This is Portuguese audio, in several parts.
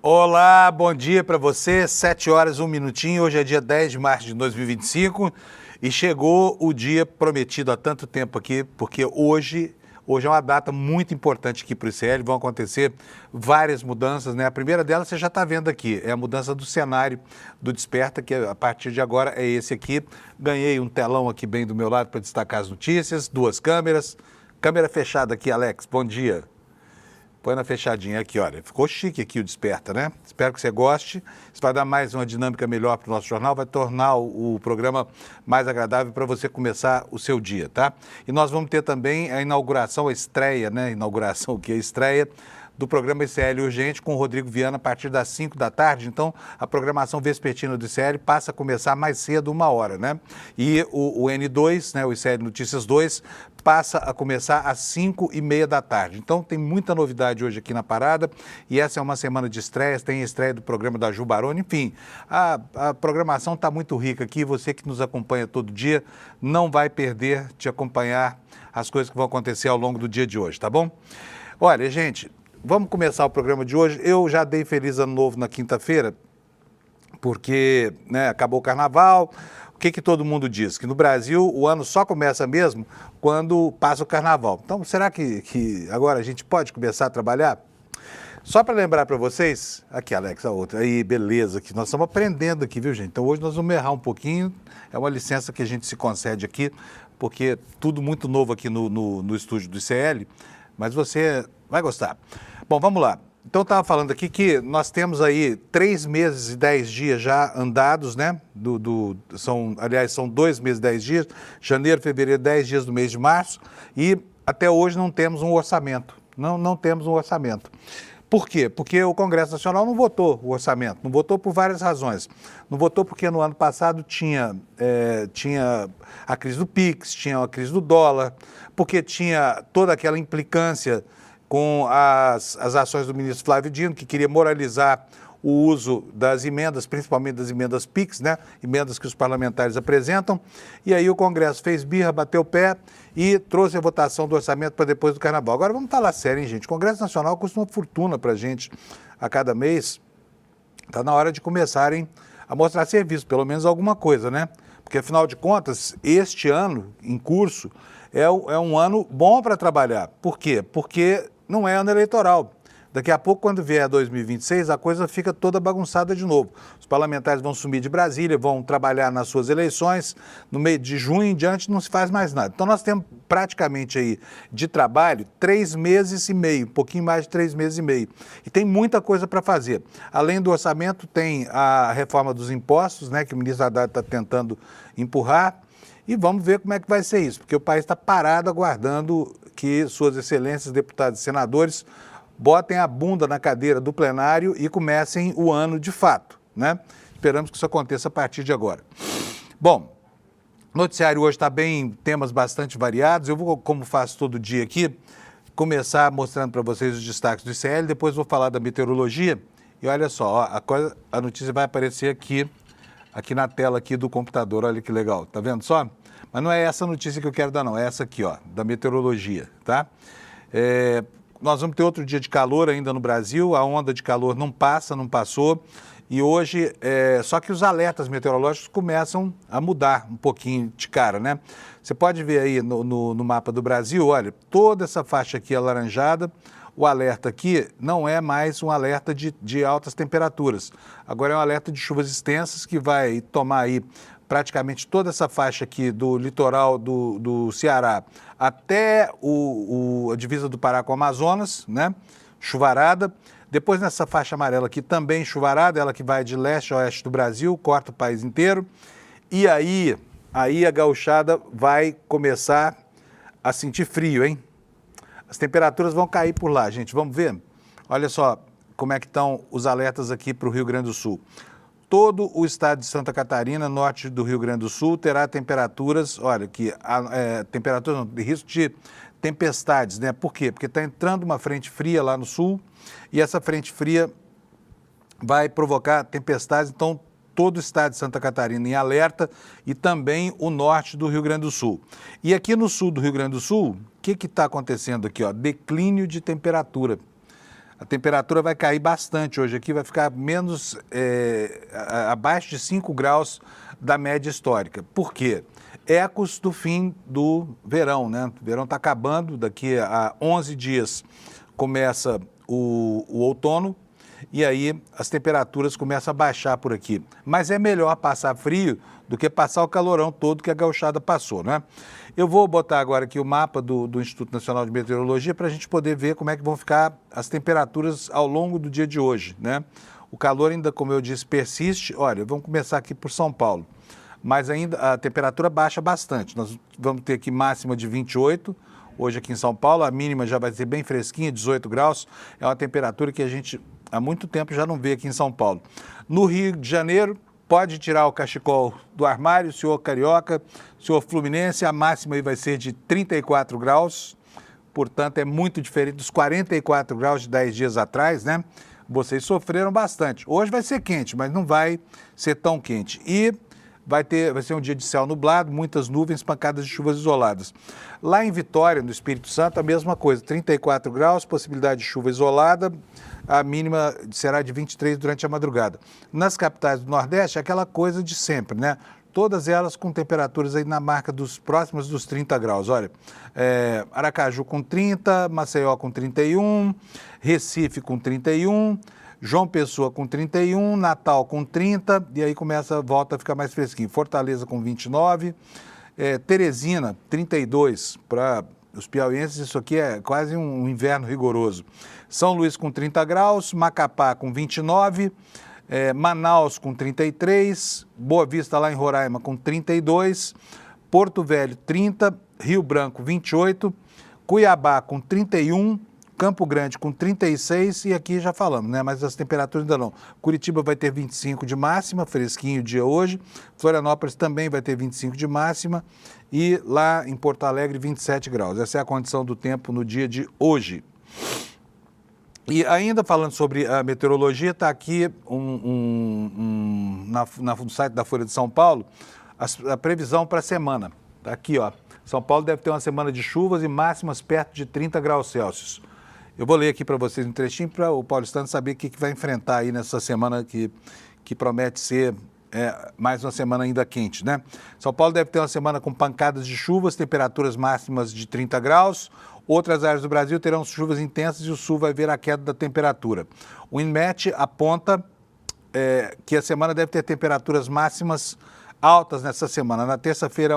Olá, bom dia para você, 7 horas, 1 minutinho, hoje é dia 10 de março de 2025 e chegou o dia prometido há tanto tempo aqui, porque hoje é uma data muito importante aqui para o ICL, vão acontecer várias mudanças, né? A primeira delas você já está vendo aqui, é a mudança do cenário do Desperta, que a partir de agora é esse aqui. Ganhei um telão aqui bem do meu lado para destacar as notícias, duas câmeras, câmera fechada aqui, Alex, bom dia. Põe na fechadinha aqui, olha. Ficou chique aqui o Desperta, né? Espero que você goste. Isso vai dar mais uma dinâmica melhor para o nosso jornal, vai tornar o programa mais agradável para você começar o seu dia, tá? E nós vamos ter também a inauguração, a estreia, né? Inauguração, o que é estreia do programa ICL Urgente com o Rodrigo Viana a partir das 5 da tarde. Então, a programação vespertina do ICL passa a começar mais cedo, 1 hora, né? E o N2, né, o ICL Notícias 2, passa a começar às 5h30 da tarde. Então, tem muita novidade hoje aqui na parada e essa é uma semana de estreias, tem a estreia do programa da Ju Baroni, enfim, a programação está muito rica aqui, você que nos acompanha todo dia não vai perder de acompanhar as coisas que vão acontecer ao longo do dia de hoje, tá bom? Olha, gente, vamos começar o programa de hoje. Eu já dei feliz ano novo na quinta-feira, porque né, acabou o carnaval. O que todo mundo diz? Que no Brasil o ano só começa mesmo quando passa o carnaval. Então, será que agora a gente pode começar a trabalhar? Só para lembrar para vocês, aqui Alex, a outra, aí beleza, que nós estamos aprendendo aqui, viu gente? Então hoje nós vamos errar um pouquinho, é uma licença que a gente se concede aqui, porque tudo muito novo aqui no estúdio do ICL, mas você vai gostar. Bom, vamos lá. Então, eu estava falando aqui que nós temos aí 3 meses e 10 dias já andados, né? São 2 meses e 10 dias, janeiro, fevereiro, 10 dias do mês de março, e até hoje não temos um orçamento. Não temos um orçamento. Por quê? Porque o Congresso Nacional não votou o orçamento, não votou por várias razões. Não votou porque no ano passado tinha a crise do PIX, tinha a crise do dólar, porque tinha toda aquela implicância com as ações do ministro Flávio Dino, que queria moralizar o uso das emendas, principalmente das emendas PIX, né? Emendas que os parlamentares apresentam. E aí o Congresso fez birra, bateu o pé e trouxe a votação do orçamento para depois do Carnaval. Agora vamos falar sério, hein, gente? O Congresso Nacional custa uma fortuna para a gente a cada mês. Está na hora de começarem a mostrar serviço, pelo menos alguma coisa, né? Porque, afinal de contas, este ano em curso é um ano bom para trabalhar. Por quê? Porque não é ano eleitoral. Daqui a pouco, quando vier 2026, a coisa fica toda bagunçada de novo. Os parlamentares vão sumir de Brasília, vão trabalhar nas suas eleições, no meio de junho em diante não se faz mais nada. Então nós temos praticamente aí de trabalho 3 meses e meio, um pouquinho mais de 3 meses e meio. E tem muita coisa para fazer. Além do orçamento, tem a reforma dos impostos, né, que o ministro Haddad está tentando empurrar. E vamos ver como é que vai ser isso, porque o país está parado aguardando que suas excelências, deputados e senadores, botem a bunda na cadeira do plenário e comecem o ano de fato, né? Esperamos que isso aconteça a partir de agora. Bom, o noticiário hoje está bem, temas bastante variados. Eu vou, como faço todo dia aqui, começar mostrando para vocês os destaques do ICL, depois vou falar da meteorologia. E olha só, ó, a notícia vai aparecer aqui na tela aqui do computador, olha que legal, tá vendo só? Mas não é essa notícia que eu quero dar não, é essa aqui, ó, da meteorologia, tá? Nós vamos ter outro dia de calor ainda no Brasil, a onda de calor não passou, e hoje, só que os alertas meteorológicos começam a mudar um pouquinho de cara, né? Você pode ver aí no mapa do Brasil, olha, toda essa faixa aqui alaranjada, o alerta aqui não é mais um alerta de altas temperaturas, agora é um alerta de chuvas extensas que vai tomar aí praticamente toda essa faixa aqui do litoral do Ceará até a divisa do Pará com o Amazonas, né? Chuvarada. Depois nessa faixa amarela aqui também chuvarada, ela que vai de leste a oeste do Brasil, corta o país inteiro. E aí a gauchada vai começar a sentir frio, hein? As temperaturas vão cair por lá, gente. Vamos ver? Olha só como é que estão os alertas aqui para o Rio Grande do Sul. Todo o estado de Santa Catarina, norte do Rio Grande do Sul, terá temperaturas, olha, temperaturas de risco de tempestades, né? Por quê? Porque está entrando uma frente fria lá no sul e essa frente fria vai provocar tempestades, então todo o estado de Santa Catarina em alerta e também o norte do Rio Grande do Sul. E aqui no sul do Rio Grande do Sul, o que está acontecendo aqui? Ó? Declínio de temperatura. A temperatura vai cair bastante hoje aqui, vai ficar abaixo de 5 graus da média histórica. Por quê? Ecos do fim do verão, né? O verão está acabando, daqui a 11 dias começa o outono e aí as temperaturas começam a baixar por aqui. Mas é melhor passar frio do que passar o calorão todo que a gauchada passou, né? Eu vou botar agora aqui o mapa do Instituto Nacional de Meteorologia para a gente poder ver como é que vão ficar as temperaturas ao longo do dia de hoje, né? O calor ainda, como eu disse, persiste. Olha, vamos começar aqui por São Paulo. Mas ainda a temperatura baixa bastante. Nós vamos ter aqui máxima de 28, hoje aqui em São Paulo, a mínima já vai ser bem fresquinha, 18 graus. É uma temperatura que a gente há muito tempo já não vê aqui em São Paulo. No Rio de Janeiro, pode tirar o cachecol do armário, senhor carioca, senhor fluminense, a máxima aí vai ser de 34 graus, portanto é muito diferente dos 44 graus de 10 dias atrás, né? Vocês sofreram bastante. Hoje vai ser quente, mas não vai ser tão quente. E vai ser um dia de céu nublado, muitas nuvens, pancadas de chuvas isoladas. Lá em Vitória, no Espírito Santo, a mesma coisa, 34 graus, possibilidade de chuva isolada, a mínima será de 23 durante a madrugada. Nas capitais do Nordeste, aquela coisa de sempre, né? Todas elas com temperaturas aí na marca próximas dos 30 graus. Olha, Aracaju com 30, Maceió com 31, Recife com 31, João Pessoa com 31, Natal com 30, e aí volta a ficar mais fresquinho. Fortaleza com 29, Teresina 32, para os piauienses isso aqui é quase um inverno rigoroso. São Luís com 30 graus, Macapá com 29, Manaus com 33, Boa Vista lá em Roraima com 32, Porto Velho 30, Rio Branco 28, Cuiabá com 31, Campo Grande com 36 e aqui já falamos, né? Mas as temperaturas ainda não. Curitiba vai ter 25 de máxima, fresquinho o dia hoje. Florianópolis também vai ter 25 de máxima e lá em Porto Alegre 27 graus. Essa é a condição do tempo no dia de hoje. E ainda falando sobre a meteorologia, está aqui no site da Folha de São Paulo a previsão para a semana. Está aqui, ó. São Paulo deve ter uma semana de chuvas e máximas perto de 30 graus Celsius. Eu vou ler aqui para vocês um trechinho para o paulistano saber o que vai enfrentar aí nessa semana que promete ser mais uma semana ainda quente, né? São Paulo deve ter uma semana com pancadas de chuvas, temperaturas máximas de 30 graus. Outras áreas do Brasil terão chuvas intensas e o sul vai ver a queda da temperatura. O INMET aponta que a semana deve ter temperaturas máximas altas nessa semana. Na terça-feira,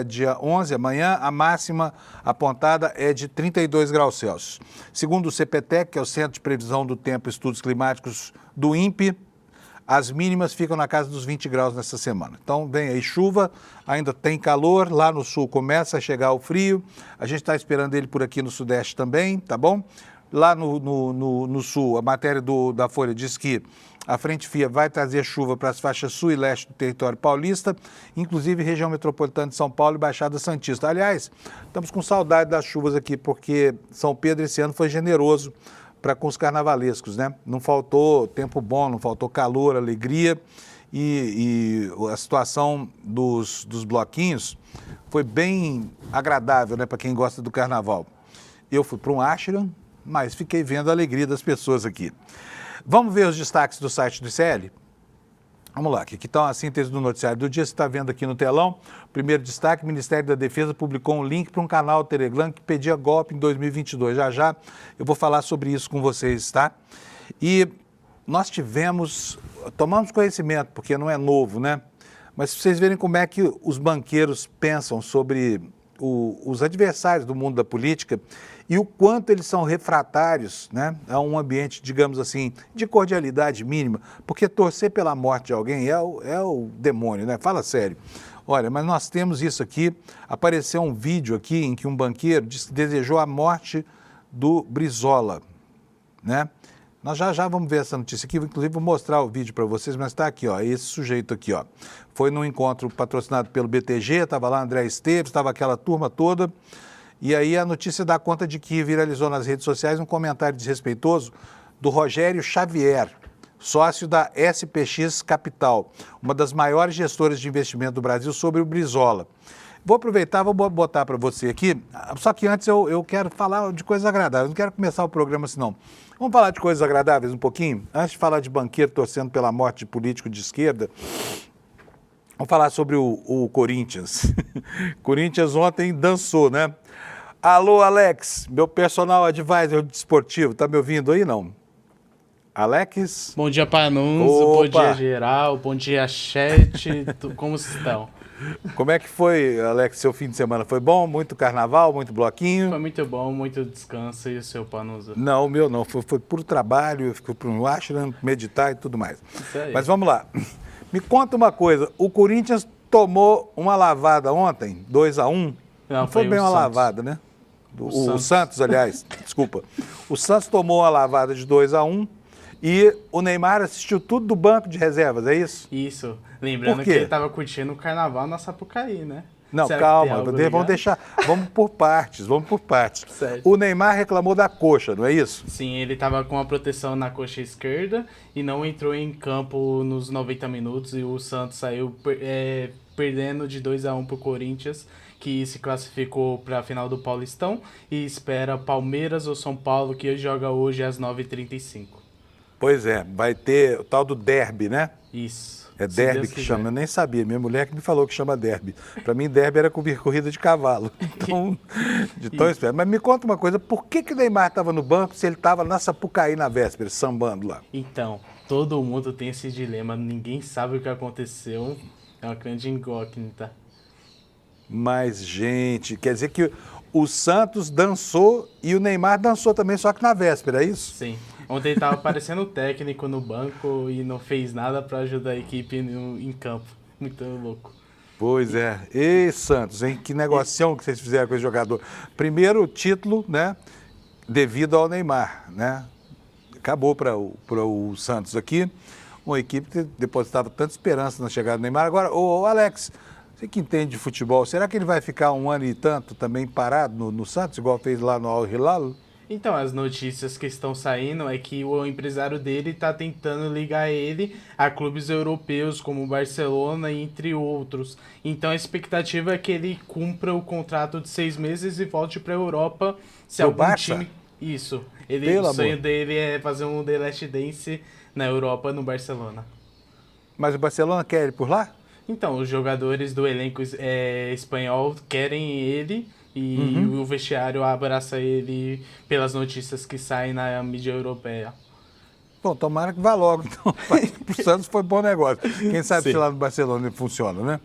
dia 11, amanhã, a máxima apontada é de 32 graus Celsius. Segundo o CPTEC, que é o Centro de Previsão do Tempo e Estudos Climáticos do INPE, as mínimas ficam na casa dos 20 graus nessa semana. Então, vem aí chuva, ainda tem calor, lá no sul começa a chegar o frio, a gente está esperando ele por aqui no sudeste também, tá bom? Lá no sul, a matéria da Folha diz que a frente fria vai trazer chuva para as faixas sul e leste do território paulista, inclusive região metropolitana de São Paulo e Baixada Santista. Aliás, estamos com saudade das chuvas aqui, porque São Pedro esse ano foi generoso com os carnavalescos, né? Não faltou tempo bom, não faltou calor, alegria e a situação dos bloquinhos foi bem agradável, né, para quem gosta do carnaval. Eu fui para um ashram, mas fiquei vendo a alegria das pessoas aqui. Vamos ver os destaques do site do ICL? Vamos lá, aqui está a síntese do noticiário do dia, você está vendo aqui no telão. Primeiro destaque, o Ministério da Defesa publicou um link para um canal Telegram que pedia golpe em 2022. Já eu vou falar sobre isso com vocês, tá? E nós tomamos conhecimento, porque não é novo, né? Mas se vocês verem como é que os banqueiros pensam sobre os adversários do mundo da política e o quanto eles são refratários, né, a um ambiente, digamos assim, de cordialidade mínima, porque torcer pela morte de alguém é o demônio, né? Fala sério. Olha, mas nós temos isso aqui, apareceu um vídeo aqui em que um banqueiro desejou a morte do Brizola, né? Nós já vamos ver essa notícia aqui, inclusive vou mostrar o vídeo para vocês, mas está aqui, ó, esse sujeito aqui, ó. Foi num encontro patrocinado pelo BTG, estava lá André Esteves, estava aquela turma toda, e aí a notícia dá conta de que viralizou nas redes sociais um comentário desrespeitoso do Rogério Xavier, sócio da SPX Capital, uma das maiores gestoras de investimento do Brasil, sobre o Brizola. Vou aproveitar, vou botar para você aqui, só que antes eu quero falar de coisas agradáveis, não quero começar o programa assim não. Vamos falar de coisas agradáveis um pouquinho? Antes de falar de banqueiro torcendo pela morte de político de esquerda, vamos falar sobre o Corinthians. Corinthians ontem dançou, né? Alô, Alex, meu personal advisor desportivo, tá me ouvindo aí, não? Alex? Bom dia, Panunzio, bom dia, geral, bom dia, chat, como estão? Como é que foi, Alex, seu fim de semana? Foi bom? Muito carnaval, muito bloquinho? Foi muito bom, muito descanso. E o seu, Panunzio? Não, o meu não, foi puro trabalho, eu fui para um ashram, meditar e tudo mais. Isso aí. Mas vamos lá, me conta uma coisa, o Corinthians tomou uma lavada ontem, 2-1, não foi bem uma lavada, né? O Santos, aliás, desculpa. O Santos tomou uma lavada de 2-1 e o Neymar assistiu tudo do banco de reservas, é isso? Isso. Lembrando que ele estava curtindo o carnaval na Sapucaí, né? Não, calma, vamos deixar, vamos por partes. Certo. O Neymar reclamou da coxa, não é isso? Sim, ele estava com a proteção na coxa esquerda e não entrou em campo nos 90 minutos e o Santos saiu perdendo de 2-1 para o Corinthians, que se classificou para a final do Paulistão e espera Palmeiras ou São Paulo, que joga hoje às 9h35. Pois é, vai ter o tal do derby, né? Isso. É derby que chama, eu nem sabia, minha mulher que me falou que chama derby. Para mim, derby era corrida de cavalo, então, de tão esperto. Mas me conta uma coisa, por que o Neymar estava no banco se ele estava na Sapucaí na véspera, sambando lá? Então, todo mundo tem esse dilema, ninguém sabe o que aconteceu, é uma grande incógnita. Mas, gente, quer dizer que o Santos dançou e o Neymar dançou também, só que na véspera, é isso? Sim. Ontem ele estava parecendo técnico no banco e não fez nada para ajudar a equipe em campo. Muito louco. Pois é. Ei, Santos, hein? Que negocião que vocês fizeram com esse jogador. Primeiro título, né? Devido ao Neymar, né? Acabou para o Santos aqui. Uma equipe que depositava tanta esperança na chegada do Neymar. Agora, ô Alex, você que entende de futebol, será que ele vai ficar um ano e tanto também parado no Santos, igual fez lá no Al Hilal? Então, as notícias que estão saindo é que o empresário dele está tentando ligar ele a clubes europeus como o Barcelona, entre outros. Então, a expectativa é que ele cumpra o contrato de 6 meses e volte para a Europa. Se algum Barça? time... Isso. O sonho dele é fazer um The Last Dance na Europa, no Barcelona. Mas o Barcelona quer ele por lá? Então, os jogadores do elenco espanhol querem ele... E o vestiário abraça ele pelas notícias que saem na mídia europeia. Bom, tomara que vá logo. Então, para o Santos foi bom negócio. Quem sabe se lá no Barcelona ele funciona, né?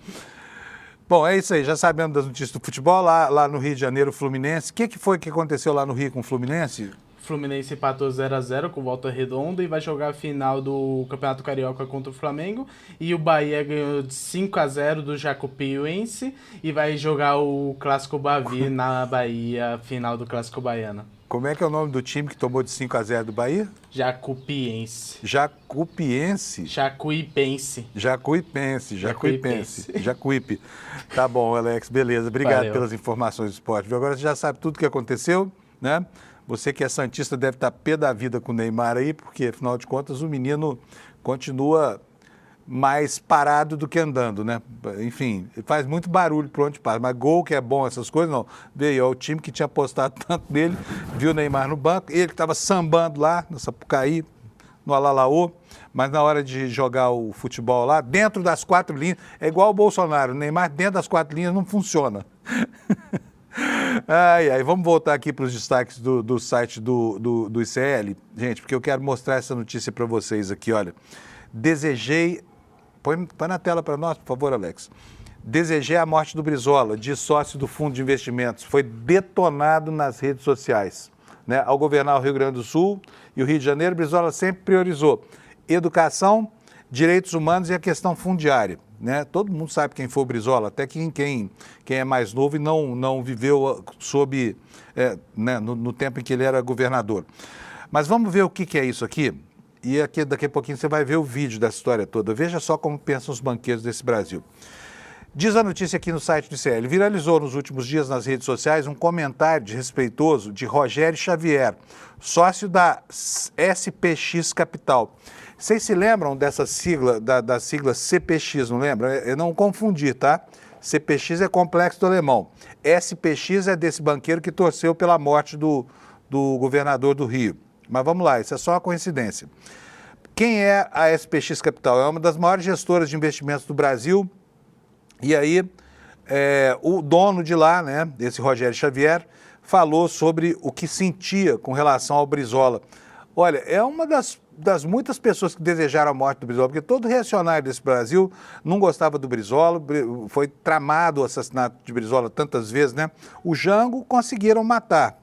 Bom, é isso aí. Já sabemos das notícias do futebol. Lá no Rio de Janeiro, o Fluminense. O que foi que aconteceu lá no Rio com o Fluminense? Fluminense empatou 0-0 com Volta Redonda e vai jogar a final do Campeonato Carioca contra o Flamengo. E o Bahia ganhou de 5-0 do Jacupiense e vai jogar o Clássico Bavi na Bahia, final do Clássico Baiano. Como é que é o nome do time que tomou de 5-0 do Bahia? Jacupiense. Jacupiense? Jacuípe. Tá bom, Alex, beleza. Obrigado pelas informações do esporte. Agora você já sabe tudo o que aconteceu, né? Você que é santista deve estar pé da vida com o Neymar aí, porque, afinal de contas, o menino continua mais parado do que andando, né? Enfim, faz muito barulho por onde passa, mas gol que é bom, essas coisas, não. Veio, o time que tinha apostado tanto nele, viu o Neymar no banco, ele que estava sambando lá, no Sapucaí, no Alalaô, mas na hora de jogar o futebol lá, dentro das 4 linhas, é igual o Bolsonaro, o Neymar dentro das 4 linhas não funciona. Vamos voltar aqui para os destaques do site do ICL, gente, porque eu quero mostrar essa notícia para vocês aqui, olha. Põe na tela para nós, por favor, Alex. Desejei a morte do Brizola, de sócio do Fundo de Investimentos. Foi detonado nas redes sociais. Né? Ao governar o Rio Grande do Sul e o Rio de Janeiro, Brizola sempre priorizou educação, direitos humanos e a questão fundiária. Né? Todo mundo sabe quem foi o Brizola, até quem é mais novo e não viveu sob, no tempo em que ele era governador. Mas vamos ver o que é isso aqui, e aqui, daqui a pouquinho você vai ver o vídeo dessa história toda. Veja só como pensam os banqueiros desse Brasil. Diz a notícia aqui no site do ICL, viralizou nos últimos dias nas redes sociais um comentário desrespeitoso de Rogério Xavier, sócio da SPX Capital. Vocês se lembram dessa sigla, da sigla CPX, não lembra? É não confundir, tá? CPX é complexo do alemão. SPX é desse banqueiro que torceu pela morte do governador do Rio. Mas vamos lá, isso é só uma coincidência. Quem é a SPX Capital? É uma das maiores gestoras de investimentos do Brasil. E aí, o dono de lá, né, esse Rogério Xavier, falou sobre o que sentia com relação ao Brizola. Olha, é uma das muitas pessoas que desejaram a morte do Brizola, porque todo reacionário desse Brasil não gostava do Brizola, foi tramado o assassinato de Brizola tantas vezes, né? O Jango conseguiram matar.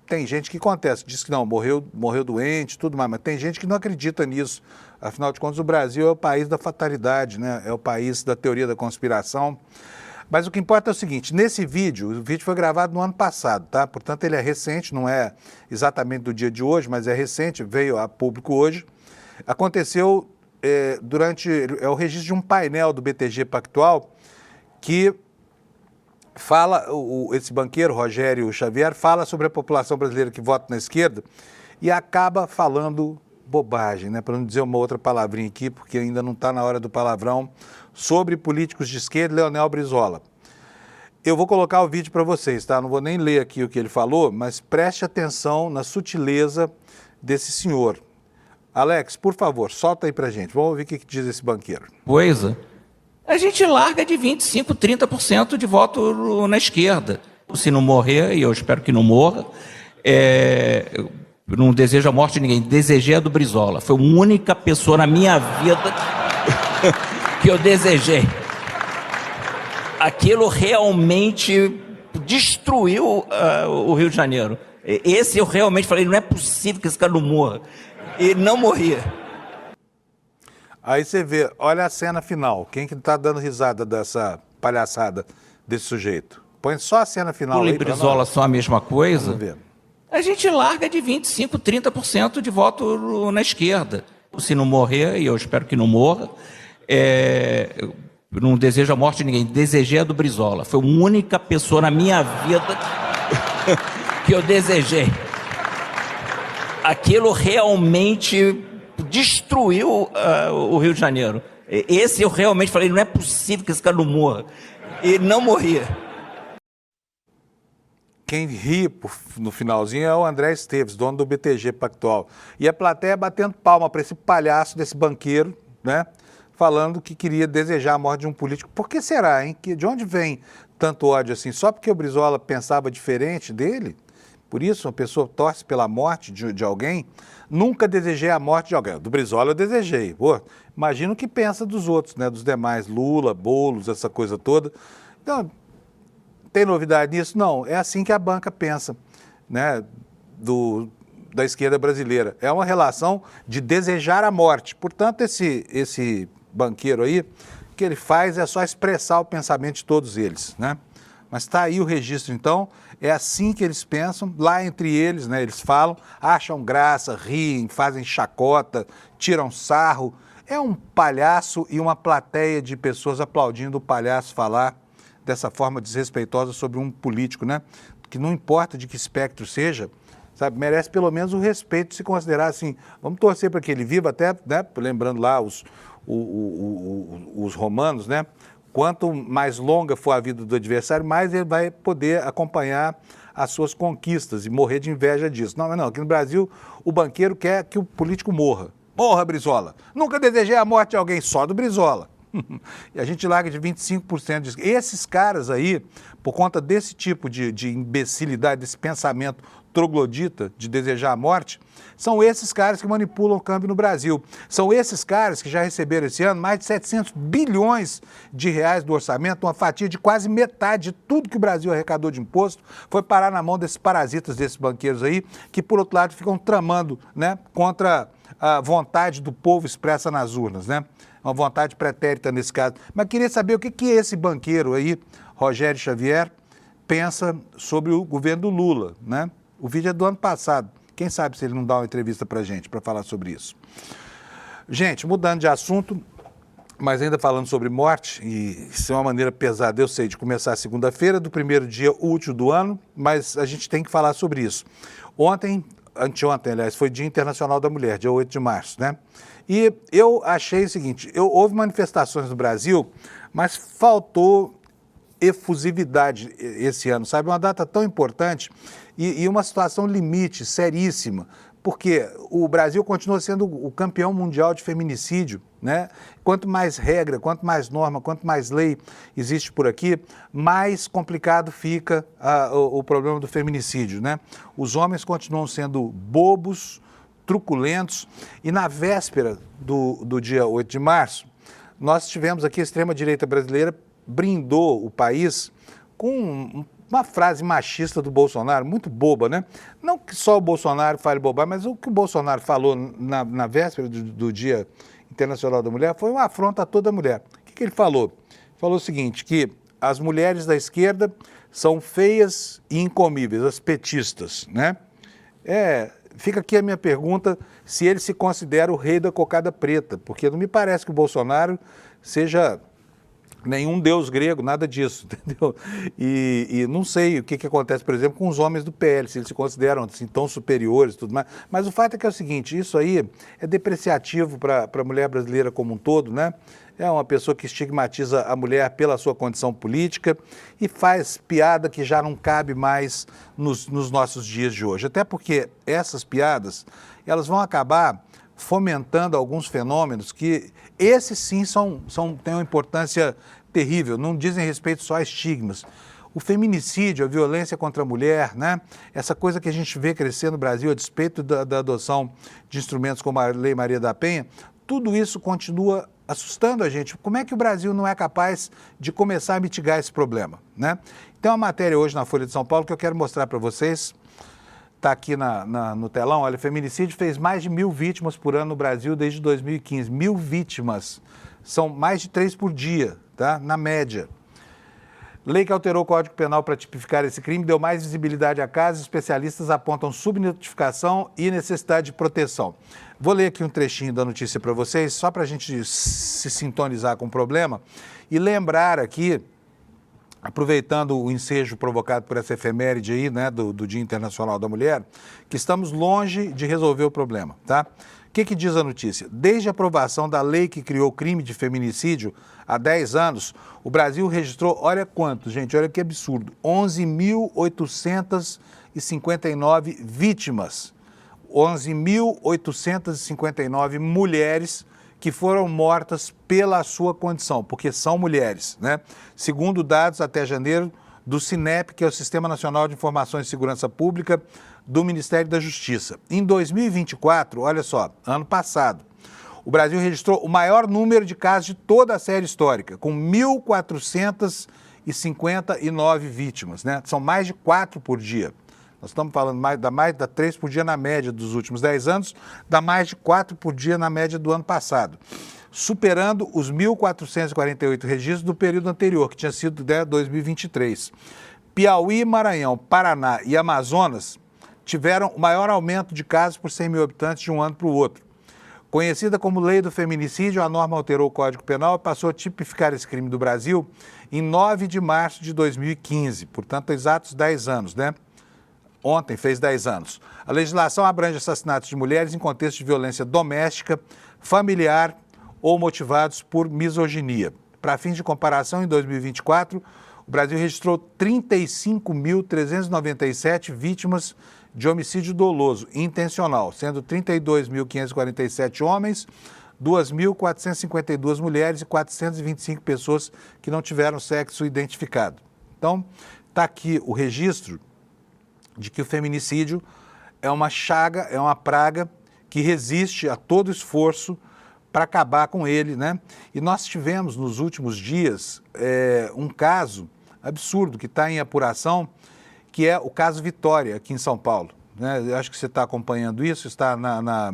Tem gente que contesta, diz que não, morreu doente, tudo mais, mas tem gente que não acredita nisso. Afinal de contas, o Brasil é o país da fatalidade, né? É o país da teoria da conspiração. Mas o que importa é o seguinte, nesse vídeo, o vídeo foi gravado no ano passado, tá? Portanto, ele é recente, não é exatamente do dia de hoje, mas é recente, veio a público hoje. Aconteceu é o registro de um painel do BTG Pactual que fala, esse banqueiro, Rogério Xavier, fala sobre a população brasileira que vota na esquerda e acaba falando bobagem, né? Para não dizer uma outra palavrinha aqui, porque ainda não está na hora do palavrão, sobre políticos de esquerda, Leonel Brizola. Eu vou colocar o vídeo para vocês, tá? Não vou nem ler aqui o que ele falou, mas preste atenção na sutileza desse senhor. Alex, por favor, solta aí pra gente. Vamos ouvir o que diz esse banqueiro. A gente larga de 25%, 30% de voto na esquerda. Se não morrer, e eu espero que não morra, eu não desejo a morte de ninguém, desejei a do Brizola. Foi a única pessoa na minha vida que eu desejei. Aquilo realmente destruiu o Rio de Janeiro. Esse eu realmente falei, não é possível que esse cara não morra. E não morria. Aí você vê, olha a cena final. Quem que tá dando risada dessa palhaçada desse sujeito? Põe só a cena final aí. O Brizola só a mesma coisa. Vamos ver. A gente larga de 25%, 30% de voto na esquerda. Se não morrer, e eu espero que não morra, eu não desejo a morte de ninguém, desejei a do Brizola. Foi a única pessoa na minha vida que eu desejei. Aquilo realmente destruiu o Rio de Janeiro. Esse eu realmente falei, não é possível que esse cara não morra. E não morria. Quem ri no finalzinho é o André Esteves, dono do BTG Pactual. E a plateia batendo palma para esse palhaço desse banqueiro, né? Falando que queria desejar a morte de um político. Por que será, hein? De onde vem tanto ódio assim? Só porque o Brizola pensava diferente dele? Por isso, uma pessoa torce pela morte de alguém? Nunca desejei a morte de alguém. Do Brizola eu desejei. Pô, imagina o que pensa dos outros, né? Dos demais, Lula, Boulos, essa coisa toda. Então, tem novidade nisso? Não. É assim que a banca pensa, né? Da esquerda brasileira. É uma relação de desejar a morte. Portanto, esse banqueiro aí, o que ele faz é só expressar o pensamento de todos eles, né? Mas está aí o registro, então, é assim que eles pensam, lá entre eles, né, eles falam, acham graça, riem, fazem chacota, tiram sarro. É um palhaço e uma plateia de pessoas aplaudindo o palhaço falar dessa forma desrespeitosa sobre um político, né? Que não importa de que espectro seja, sabe, merece pelo menos o respeito de se considerar assim. Vamos torcer para que ele viva até, né, lembrando lá os romanos, né? Quanto mais longa for a vida do adversário, mais ele vai poder acompanhar as suas conquistas e morrer de inveja disso. Não, aqui no Brasil o banqueiro quer que o político morra. Morra, Brizola. Nunca desejei a morte de alguém, só do Brizola. E a gente larga de 25% disso. Esses caras aí, por conta desse tipo de imbecilidade, desse pensamento troglodita de desejar a morte, são esses caras que manipulam o câmbio no Brasil. São esses caras que já receberam esse ano mais de 700 bilhões de reais do orçamento, uma fatia de quase metade de tudo que o Brasil arrecadou de imposto, foi parar na mão desses parasitas, desses banqueiros aí, que por outro lado ficam tramando, né, contra a vontade do povo expressa nas urnas, né? Uma vontade pretérita nesse caso. Mas queria saber o que esse banqueiro aí, Rogério Xavier, pensa sobre o governo do Lula, né? O vídeo é do ano passado. Quem sabe se ele não dá uma entrevista pra gente para falar sobre isso. Gente, mudando de assunto, mas ainda falando sobre morte, e isso é uma maneira pesada, eu sei, de começar a segunda-feira, do primeiro dia útil do ano, mas a gente tem que falar sobre isso. Anteontem, aliás, foi Dia Internacional da Mulher, dia 8 de março, né? E eu achei o seguinte, houve manifestações no Brasil, mas faltou efusividade esse ano, sabe? Uma data tão importante e uma situação limite, seríssima, porque o Brasil continua sendo o campeão mundial de feminicídio, né? Quanto mais regra, quanto mais norma, quanto mais lei existe por aqui, mais complicado fica o problema do feminicídio, né? Os homens continuam sendo bobos, truculentos, e na véspera do dia 8 de março, nós tivemos aqui a extrema-direita brasileira brindou o país com uma frase machista do Bolsonaro, muito boba, né? Não que só o Bolsonaro fale bobagem, mas o que o Bolsonaro falou na véspera do Dia Internacional da Mulher foi uma afronta a toda mulher. O que ele falou? Ele falou o seguinte, que as mulheres da esquerda são feias e incomíveis, as petistas, né? Fica aqui a minha pergunta, se ele se considera o rei da cocada preta, porque não me parece que o Bolsonaro seja nenhum deus grego, nada disso, entendeu? E não sei o que acontece, por exemplo, com os homens do PL, se eles se consideram assim, tão superiores e tudo mais. Mas o fato é que é o seguinte, isso aí é depreciativo para a mulher brasileira como um todo, né? É uma pessoa que estigmatiza a mulher pela sua condição política e faz piada que já não cabe mais nos nossos dias de hoje. Até porque essas piadas, elas vão acabar fomentando alguns fenômenos que, esses sim, têm uma importância terrível, não dizem respeito só a estigmas. O feminicídio, a violência contra a mulher, né? Essa coisa que a gente vê crescer no Brasil, a despeito da adoção de instrumentos como a Lei Maria da Penha, tudo isso continua assustando a gente. Como é que o Brasil não é capaz de começar a mitigar esse problema, né? Tem uma matéria hoje na Folha de São Paulo que eu quero mostrar para vocês. Está aqui no telão, olha, feminicídio fez mais de 1.000 vítimas por ano no Brasil desde 2015. 1.000 vítimas, são mais de 3 por dia, tá? Na média. Lei que alterou o Código Penal para tipificar esse crime deu mais visibilidade a casos, especialistas apontam subnotificação e necessidade de proteção. Vou ler aqui um trechinho da notícia para vocês, só para a gente se sintonizar com o problema e lembrar aqui, aproveitando o ensejo provocado por essa efeméride aí, né, do Dia Internacional da Mulher, que estamos longe de resolver o problema, tá? O que diz a notícia? Desde a aprovação da lei que criou o crime de feminicídio há 10 anos, o Brasil registrou, olha quanto, gente, olha que absurdo, 11.859 vítimas, 11.859 mulheres que foram mortas pela sua condição, porque são mulheres, né? Segundo dados até janeiro do SINEP, que é o Sistema Nacional de Informações de Segurança Pública do Ministério da Justiça. Em 2024, olha só, ano passado, o Brasil registrou o maior número de casos de toda a série histórica, com 1.459 vítimas, né? São mais de 4 por dia. Nós estamos falando mais da 3 por dia na média dos últimos 10 anos, dá mais de 4 por dia na média do ano passado, superando os 1.448 registros do período anterior, que tinha sido 2023. Piauí, Maranhão, Paraná e Amazonas tiveram o maior aumento de casos por 100 mil habitantes de um ano para o outro. Conhecida como Lei do Feminicídio, a norma alterou o Código Penal e passou a tipificar esse crime do Brasil em 9 de março de 2015, portanto, exatos 10 anos, né? Ontem fez 10 anos. A legislação abrange assassinatos de mulheres em contexto de violência doméstica, familiar ou motivados por misoginia. Para fins de comparação, em 2024, o Brasil registrou 35.397 vítimas de homicídio doloso intencional, sendo 32.547 homens, 2.452 mulheres e 425 pessoas que não tiveram sexo identificado. Então, está aqui o registro de que o feminicídio é uma chaga, é uma praga que resiste a todo esforço para acabar com ele, né? E nós tivemos nos últimos dias um caso absurdo que está em apuração, que é o caso Vitória, aqui em São Paulo, né? Eu acho que você está acompanhando isso, está na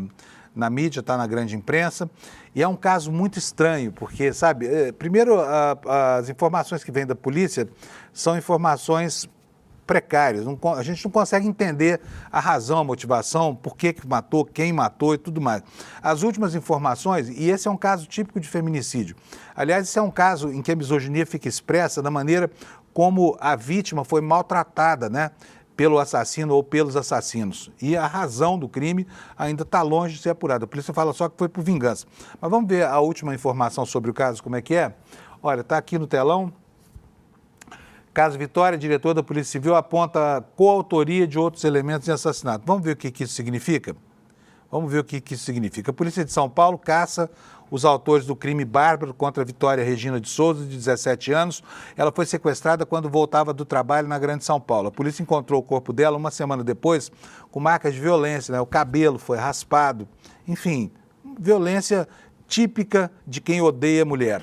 mídia, está na grande imprensa, e é um caso muito estranho, porque, sabe, primeiro, as informações que vêm da polícia são informações precárias, a gente não consegue entender a razão, a motivação, por que matou, quem matou e tudo mais. As últimas informações, e esse é um caso típico de feminicídio, aliás, esse é um caso em que a misoginia fica expressa da maneira como a vítima foi maltratada, né, pelo assassino ou pelos assassinos. E a razão do crime ainda está longe de ser apurada. A polícia fala só que foi por vingança. Mas vamos ver a última informação sobre o caso, como é que é? Olha, está aqui no telão. Caso Vitória, diretor da Polícia Civil aponta a coautoria de outros elementos em assassinato. Vamos ver o que isso significa? Vamos ver o que isso significa. A Polícia de São Paulo caça os autores do crime bárbaro contra a Vitória Regina de Souza, de 17 anos. Ela foi sequestrada quando voltava do trabalho na Grande São Paulo. A polícia encontrou o corpo dela uma semana depois com marcas de violência, né? O cabelo foi raspado, enfim, violência típica de quem odeia mulher.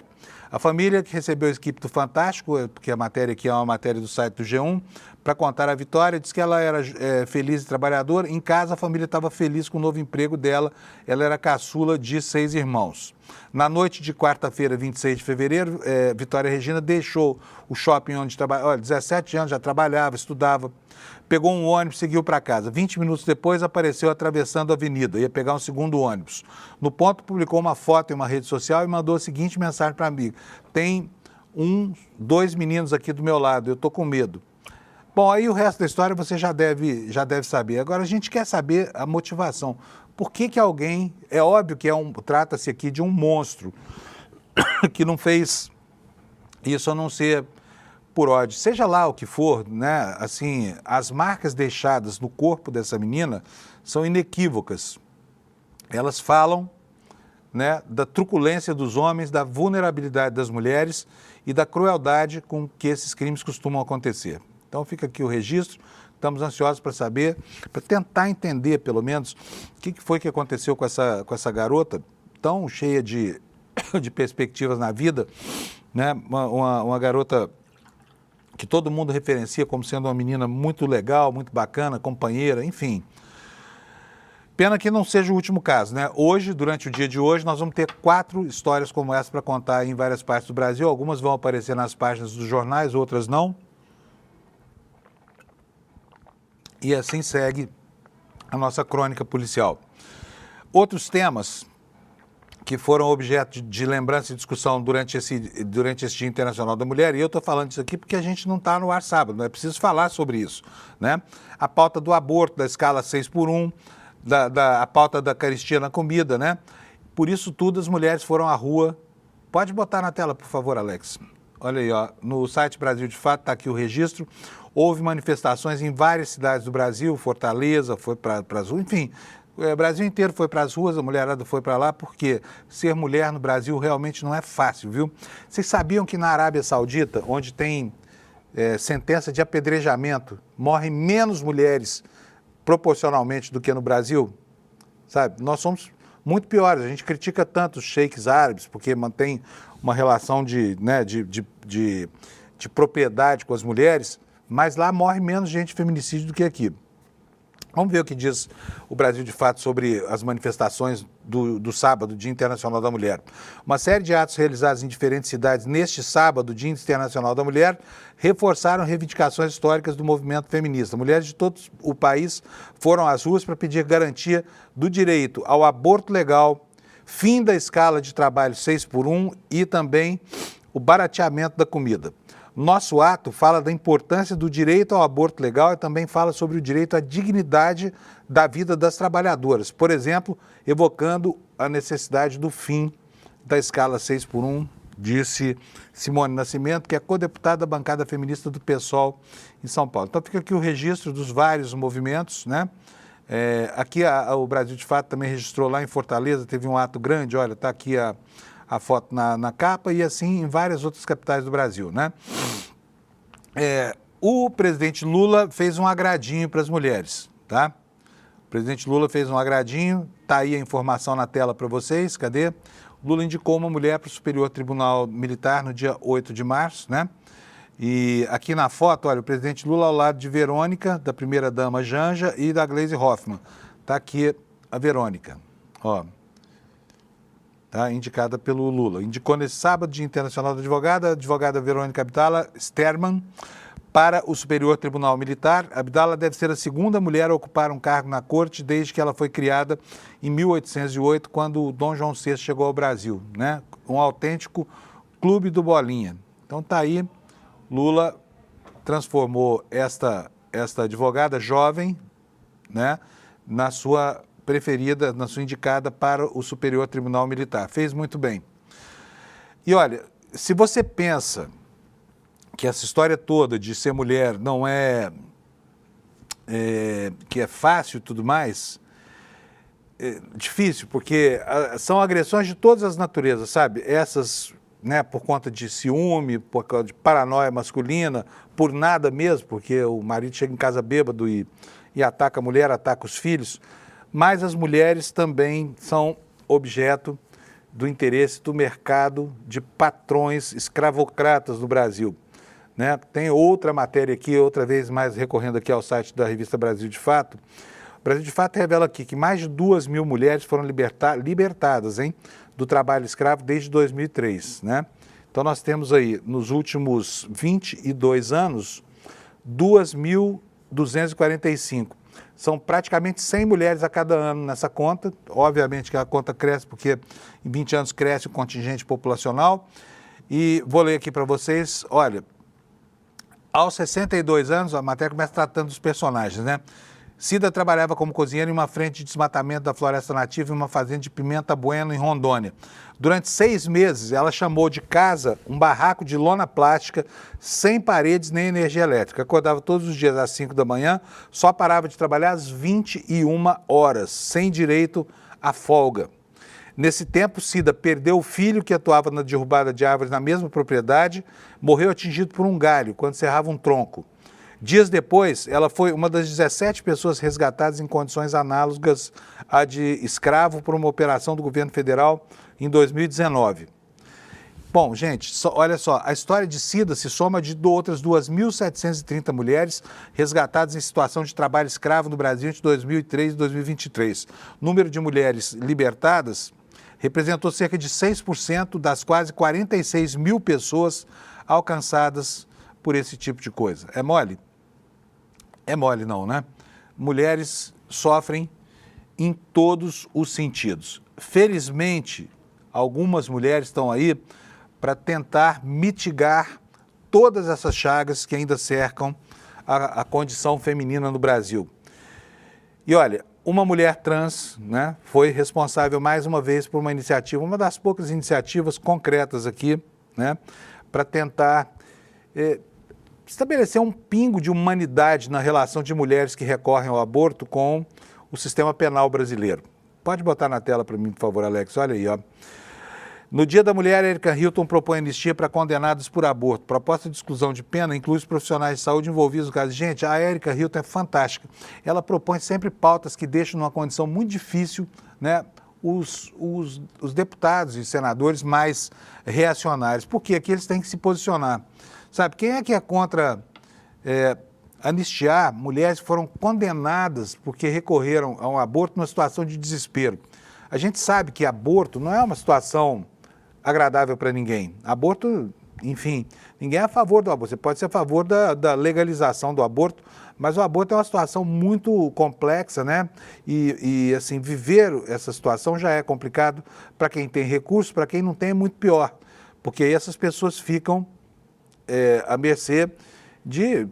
A família que recebeu a equipe do Fantástico, porque a matéria aqui é uma matéria do site do G1, para contar a Vitória, disse que ela era feliz e trabalhadora. Em casa, a família estava feliz com o novo emprego dela. Ela era caçula de 6 irmãos. Na noite de quarta-feira, 26 de fevereiro, Vitória Regina deixou o shopping onde trabalhava. Olha, 17 anos, já trabalhava, estudava. Pegou um ônibus e seguiu para casa. 20 minutos depois, apareceu atravessando a avenida. Ia pegar um segundo ônibus. No ponto, publicou uma foto em uma rede social e mandou a seguinte mensagem para a amiga. Tem 2 meninos aqui do meu lado, eu estou com medo. Bom, aí o resto da história você já deve saber. Agora, a gente quer saber a motivação. Por que alguém... É óbvio que trata-se aqui de um monstro que não fez isso a não ser por ódio. Seja lá o que for, né? Assim, as marcas deixadas no corpo dessa menina são inequívocas. Elas falam, né, da truculência dos homens, da vulnerabilidade das mulheres e da crueldade com que esses crimes costumam acontecer. Então fica aqui o registro, estamos ansiosos para saber, para tentar entender pelo menos o que foi que aconteceu com essa garota tão cheia de perspectivas na vida, né? Uma garota que todo mundo referencia como sendo uma menina muito legal, muito bacana, companheira, enfim. Pena que não seja o último caso, né? Hoje, durante o dia de hoje, nós vamos ter 4 histórias como essa para contar em várias partes do Brasil. Algumas vão aparecer nas páginas dos jornais, outras não. E assim segue a nossa crônica policial. Outros temas que foram objeto de lembrança e discussão durante esse Dia Internacional da Mulher, e eu estou falando isso aqui porque a gente não está no ar sábado, não é preciso falar sobre isso, né? A pauta do aborto, da escala 6x1, a pauta da caristia na comida, né? Por isso tudo, as mulheres foram à rua. Pode botar na tela, por favor, Alex. Olha aí, ó, no site Brasil de Fato, está aqui o registro. Houve manifestações em várias cidades do Brasil, Fortaleza, foi para as ruas, enfim, o Brasil inteiro foi para as ruas, a mulherada foi para lá, porque ser mulher no Brasil realmente não é fácil, viu? Vocês sabiam que na Arábia Saudita, onde tem sentença de apedrejamento, morrem menos mulheres proporcionalmente do que no Brasil? Sabe, nós somos muito piores, a gente critica tanto os sheiks árabes, porque mantém uma relação de propriedade com as mulheres, mas lá morre menos gente de feminicídio do que aqui. Vamos ver o que diz o Brasil de Fato sobre as manifestações do sábado, Dia Internacional da Mulher. Uma série de atos realizados em diferentes cidades neste sábado, Dia Internacional da Mulher, reforçaram reivindicações históricas do movimento feminista. Mulheres de todo o país foram às ruas para pedir garantia do direito ao aborto legal, fim da escala de trabalho 6x1 e também o barateamento da comida. Nosso ato fala da importância do direito ao aborto legal e também fala sobre o direito à dignidade da vida das trabalhadoras. Por exemplo, evocando a necessidade do fim da escala 6x1, disse Simone Nascimento, que é co-deputada da bancada feminista do PSOL em São Paulo. Então fica aqui o registro dos vários movimentos, né? Aqui o Brasil de Fato também registrou lá em Fortaleza, teve um ato grande, olha, está aqui a foto na capa, e assim em várias outras capitais do Brasil, né? O presidente Lula fez um agradinho para as mulheres, tá? O presidente Lula fez um agradinho, tá aí a informação na tela para vocês, cadê? Lula indicou uma mulher para o Superior Tribunal Militar no dia 8 de março, né? E aqui na foto, olha, o presidente Lula ao lado de Verônica, da primeira-dama Janja e da Gleisi Hoffmann. Tá aqui a Verônica, ó. Tá, indicada pelo Lula. Indicou nesse sábado, Dia Internacional da Advogada, a advogada Verônica Abdala Sterman, para o Superior Tribunal Militar. Abdala deve ser a segunda mulher a ocupar um cargo na corte desde que ela foi criada em 1808, quando o Dom João VI chegou ao Brasil, né? Um autêntico clube do Bolinha. Então tá aí, Lula transformou esta advogada jovem, né, na sua preferida, na sua indicada para o Superior Tribunal Militar. Fez muito bem. E olha, se você pensa que essa história toda de ser mulher não que é fácil e tudo mais, é difícil, porque são agressões de todas as naturezas, sabe? Essas, né, por conta de ciúme, por causa de paranoia masculina, por nada mesmo, porque o marido chega em casa bêbado e ataca a mulher, ataca os filhos, mas as mulheres também são objeto do interesse do mercado de patrões escravocratas no Brasil. Né? Tem outra matéria aqui, outra vez mais recorrendo aqui ao site da revista Brasil de Fato. O Brasil de Fato revela aqui que mais de 2.000 mulheres foram libertadas, hein, do trabalho escravo desde 2003. Né? Então nós temos aí, nos últimos 22 anos, 2.245. São praticamente 100 mulheres a cada ano nessa conta. Obviamente que a conta cresce porque em 20 anos cresce o contingente populacional. E vou ler aqui para vocês, olha, aos 62 anos, a matéria começa tratando dos personagens, né? Cida trabalhava como cozinheira em uma frente de desmatamento da floresta nativa em uma fazenda de Pimenta Bueno, em Rondônia. Durante 6 meses, ela chamou de casa um barraco de lona plástica, sem paredes nem energia elétrica. Acordava todos os dias às 5 da manhã, só parava de trabalhar às 21 horas, sem direito à folga. Nesse tempo, Cida perdeu o filho que atuava na derrubada de árvores na mesma propriedade, morreu atingido por um galho quando serrava um tronco. Dias depois, ela foi uma das 17 pessoas resgatadas em condições análogas à de escravo por uma operação do governo federal em 2019. Bom, gente, olha só, a história de Cida se soma de outras 2.730 mulheres resgatadas em situação de trabalho escravo no Brasil entre 2003 e 2023. O número de mulheres libertadas representou cerca de 6% das quase 46 mil pessoas alcançadas por esse tipo de coisa. É mole? É mole não, né? Mulheres sofrem em todos os sentidos. Felizmente, algumas mulheres estão aí para tentar mitigar todas essas chagas que ainda cercam a condição feminina no Brasil. E olha, uma mulher trans, né, foi responsável mais uma vez por uma iniciativa, uma das poucas iniciativas concretas aqui, né, para tentar estabelecer um pingo de humanidade na relação de mulheres que recorrem ao aborto com o sistema penal brasileiro. Pode botar na tela para mim, por favor, Alex, olha aí, ó. No Dia da Mulher, Erika Hilton propõe anistia para condenados por aborto. Proposta de exclusão de pena inclui os profissionais de saúde envolvidos no caso. Gente, a Erika Hilton é fantástica. Ela propõe sempre pautas que deixam numa condição muito difícil, né, os deputados e senadores mais reacionários. Porque aqui eles têm que se posicionar. Sabe, quem é que é contra anistiar mulheres que foram condenadas porque recorreram a um aborto numa situação de desespero? A gente sabe que aborto não é uma situação agradável para ninguém. Aborto, enfim, ninguém é a favor do aborto. Você pode ser a favor da legalização do aborto, mas o aborto é uma situação muito complexa, né? E assim, viver essa situação já é complicado para quem tem recursos, para quem não tem é muito pior, porque aí essas pessoas ficam à mercê de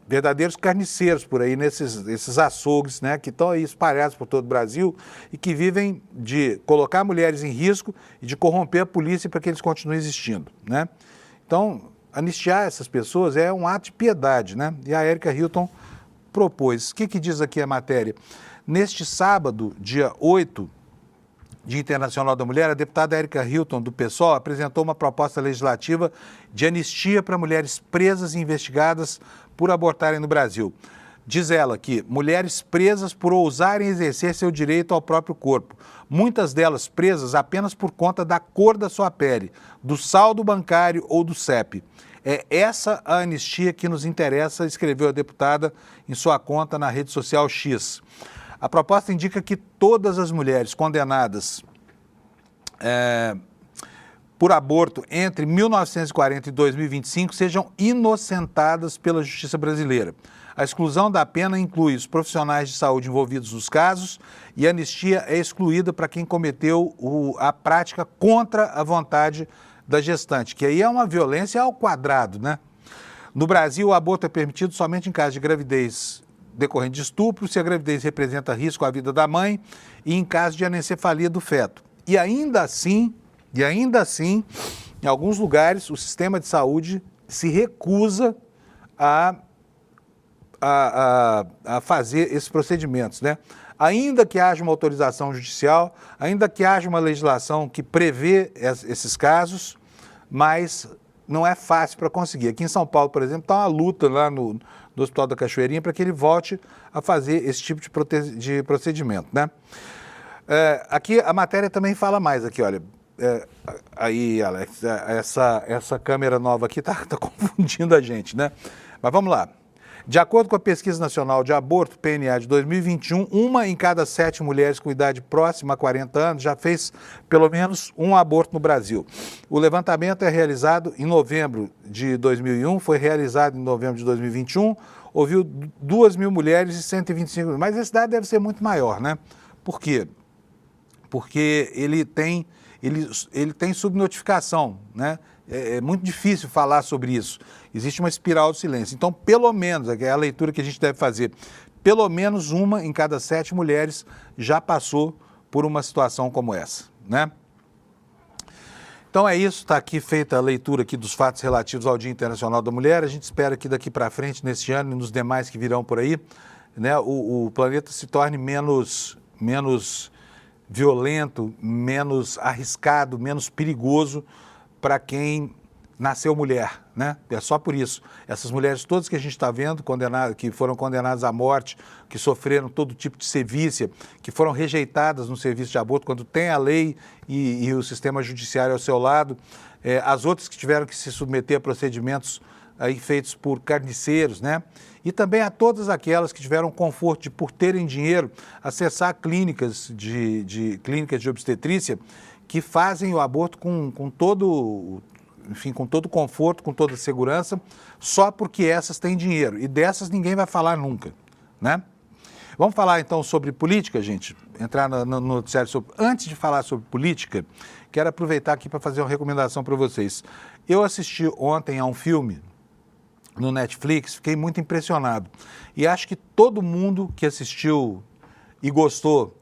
verdadeiros carniceiros por aí, esses açougues, né, que estão aí espalhados por todo o Brasil e que vivem de colocar mulheres em risco e de corromper a polícia para que eles continuem existindo, né? Então, anistiar essas pessoas é um ato de piedade, né? E a Erika Hilton propôs. O que diz aqui a matéria? Neste sábado, dia 8, Dia Internacional da Mulher, a deputada Erika Hilton, do PSOL, apresentou uma proposta legislativa de anistia para mulheres presas e investigadas por abortarem no Brasil. Diz ela que mulheres presas por ousarem exercer seu direito ao próprio corpo, muitas delas presas apenas por conta da cor da sua pele, do saldo bancário ou do CEP. É essa a anistia que nos interessa, escreveu a deputada em sua conta na rede social X. A proposta indica que todas as mulheres condenadas por aborto entre 1940 e 2025 sejam inocentadas pela justiça brasileira. A exclusão da pena inclui os profissionais de saúde envolvidos nos casos e a anistia é excluída para quem cometeu a prática contra a vontade da gestante, que aí é uma violência ao quadrado, né? No Brasil, o aborto é permitido somente em caso de gravidez decorrente de estupro, se a gravidez representa risco à vida da mãe e em caso de anencefalia do feto. E ainda assim, em alguns lugares, o sistema de saúde se recusa a fazer esses procedimentos, né? Ainda que haja uma autorização judicial, ainda que haja uma legislação que prevê esses casos, mas não é fácil para conseguir. Aqui em São Paulo, por exemplo, está uma luta lá no Hospital da Cachoeirinha para que ele volte a fazer esse tipo de procedimento, né? Aqui a matéria também fala mais, aqui, olha, aí, Alex, essa câmera nova aqui está confundindo a gente, né? Mas vamos lá. De acordo com a Pesquisa Nacional de Aborto, PNA, de 2021, 1 em cada 7 mulheres com idade próxima a 40 anos já fez pelo menos um aborto no Brasil. O levantamento é realizado em novembro de 2001, foi realizado em novembro de 2021, ouviu 2.000 mulheres e 125... Mas esse dado deve ser muito maior, né? Por quê? Porque ele tem subnotificação, né? É muito difícil falar sobre isso. Existe uma espiral do silêncio. Então, pelo menos, é a leitura que a gente deve fazer, pelo menos 1 em cada 7 mulheres já passou por uma situação como essa, né? Então é isso, está aqui feita a leitura aqui dos fatos relativos ao Dia Internacional da Mulher. A gente espera que daqui para frente, nesse ano e nos demais que virão por aí, né, o planeta se torne menos violento, menos arriscado, menos perigoso para quem nasceu mulher, né? É só por isso. Essas mulheres todas que a gente está vendo, que foram condenadas à morte, que sofreram todo tipo de sevícia, que foram rejeitadas no serviço de aborto, quando tem a lei e o sistema judiciário ao seu lado, as outras que tiveram que se submeter a procedimentos aí feitos por carniceiros, né? E também a todas aquelas que tiveram conforto de, por terem dinheiro, acessar clínicas de obstetrícia que fazem o aborto com todo conforto, com toda segurança, só porque essas têm dinheiro. E dessas ninguém vai falar nunca, né? Vamos falar então sobre política, gente? Entrar no noticiário sobre... Antes de falar sobre política, quero aproveitar aqui para fazer uma recomendação para vocês. Eu assisti ontem a um filme no Netflix, fiquei muito impressionado. E acho que todo mundo que assistiu e gostou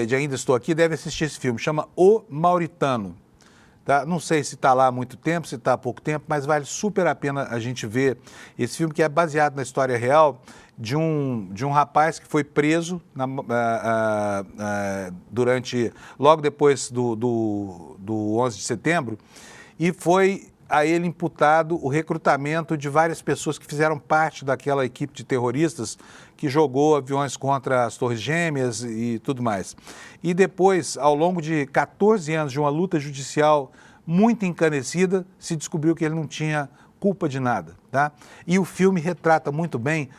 de Ainda Estou Aqui deve assistir esse filme. Chama O Mauritano. Tá? Não sei se está lá há muito tempo, se está há pouco tempo, mas vale super a pena a gente ver esse filme, que é baseado na história real de um rapaz que foi preso logo depois do 11 de setembro, e foi a ele imputado o recrutamento de várias pessoas que fizeram parte daquela equipe de terroristas que jogou aviões contra as Torres Gêmeas e tudo mais. E depois, ao longo de 14 anos de uma luta judicial muito encanecida, se descobriu que ele não tinha culpa de nada, tá? E o filme retrata muito bem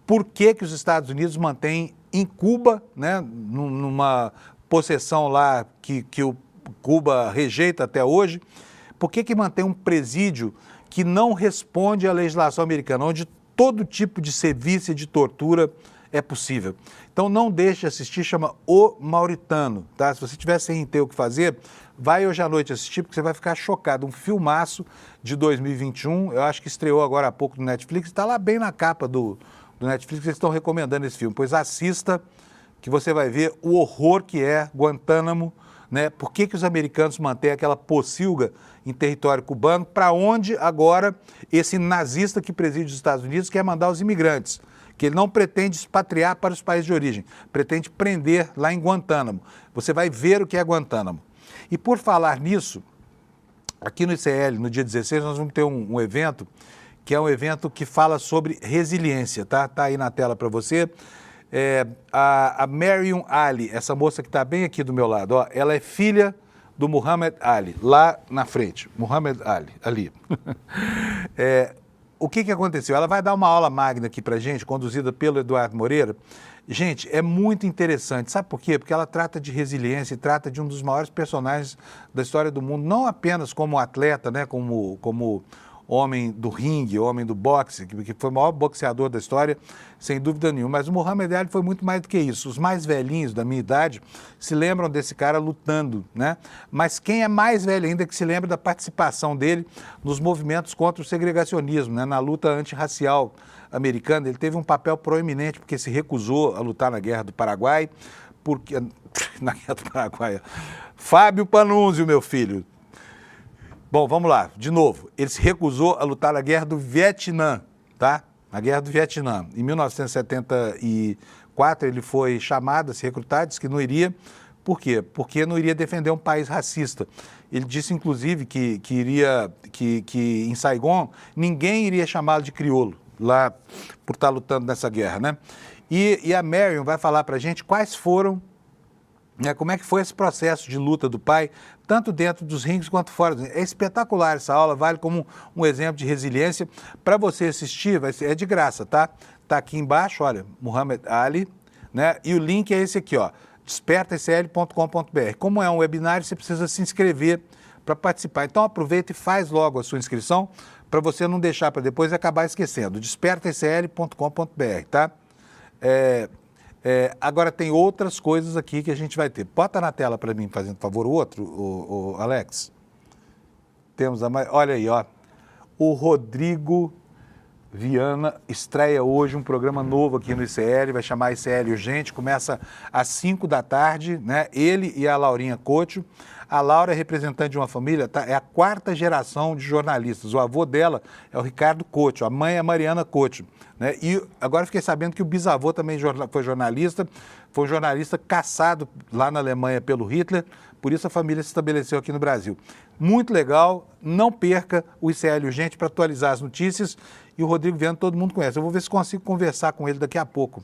por que os Estados Unidos mantêm em Cuba, né, numa possessão lá que o Cuba rejeita até hoje, por que mantém um presídio que não responde à legislação americana, onde todo tipo de sevícia, de tortura é possível. Então não deixe de assistir, chama O Mauritano, tá? Se você tiver sem ter o que fazer, vai hoje à noite assistir, porque você vai ficar chocado. Um filmaço de 2021, eu acho que estreou agora há pouco no Netflix, está lá bem na capa do Netflix, eles estão recomendando esse filme. Pois assista, que você vai ver o horror que é Guantánamo, né? Por que os americanos mantêm aquela pocilga em território cubano, para onde agora esse nazista que preside os Estados Unidos quer mandar os imigrantes, que ele não pretende expatriar para os países de origem, pretende prender lá em Guantánamo. Você vai ver o que é Guantánamo. E por falar nisso, aqui no ICL, no dia 16, nós vamos ter um evento, que é um evento que fala sobre resiliência, tá? Tá aí na tela para você. A Maryam Ali, essa moça que está bem aqui do meu lado, ó, ela é filha do Muhammad Ali, lá na frente, Muhammad Ali, ali. O que aconteceu? Ela vai dar uma aula magna aqui para gente, conduzida pelo Eduardo Moreira. Gente, é muito interessante, sabe por quê? Porque ela trata de resiliência e trata de um dos maiores personagens da história do mundo, não apenas como atleta, né, como homem do ringue, homem do boxe, que foi o maior boxeador da história, sem dúvida nenhuma. Mas o Muhammad Ali foi muito mais do que isso. Os mais velhinhos da minha idade se lembram desse cara lutando, né? Mas quem é mais velho ainda que se lembra da participação dele nos movimentos contra o segregacionismo, né? Na luta antirracial americana. Ele teve um papel proeminente porque se recusou a lutar na Guerra do Paraguai, na Guerra do Paraguai. Fábio Panunzio, meu filho. Bom, vamos lá, de novo. Ele se recusou a lutar na Guerra do Vietnã, tá? Na Guerra do Vietnã. Em 1974, ele foi chamado a se recrutar, disse que não iria. Por quê? Porque não iria defender um país racista. Ele disse, inclusive, que em Saigon ninguém iria chamá-lo de crioulo, lá por estar lutando nessa guerra, né? E a Marion vai falar para a gente quais foram, né, como é que foi esse processo de luta do pai, tanto dentro dos rings quanto fora. É espetacular essa aula, vale como um exemplo de resiliência. Para você assistir, é de graça, tá? Tá aqui embaixo, olha, Muhammad Ali, né? E o link é esse aqui, ó, despertasl.com.br. Como é um webinário, você precisa se inscrever para participar. Então aproveita e faz logo a sua inscrição para você não deixar para depois e acabar esquecendo. despertasl.com.br, tá? Agora tem outras coisas aqui que a gente vai ter. Bota na tela para mim, fazendo favor, o outro, o Alex. Temos olha aí, ó. O Rodrigo Viana estreia hoje um programa novo aqui no ICL, vai chamar ICL Urgente, começa às 5 da tarde, né? Ele e a Laurinha Couto. A Laura é representante de uma família, tá? É a 4ª geração de jornalistas. O avô dela é o Ricardo Couto, a mãe é a Mariana Couto, né? E agora fiquei sabendo que o bisavô também foi jornalista caçado lá na Alemanha pelo Hitler, por isso a família se estabeleceu aqui no Brasil. Muito legal, não perca o ICL Urgente para atualizar as notícias. E o Rodrigo Viana todo mundo conhece. Eu vou ver se consigo conversar com ele daqui a pouco.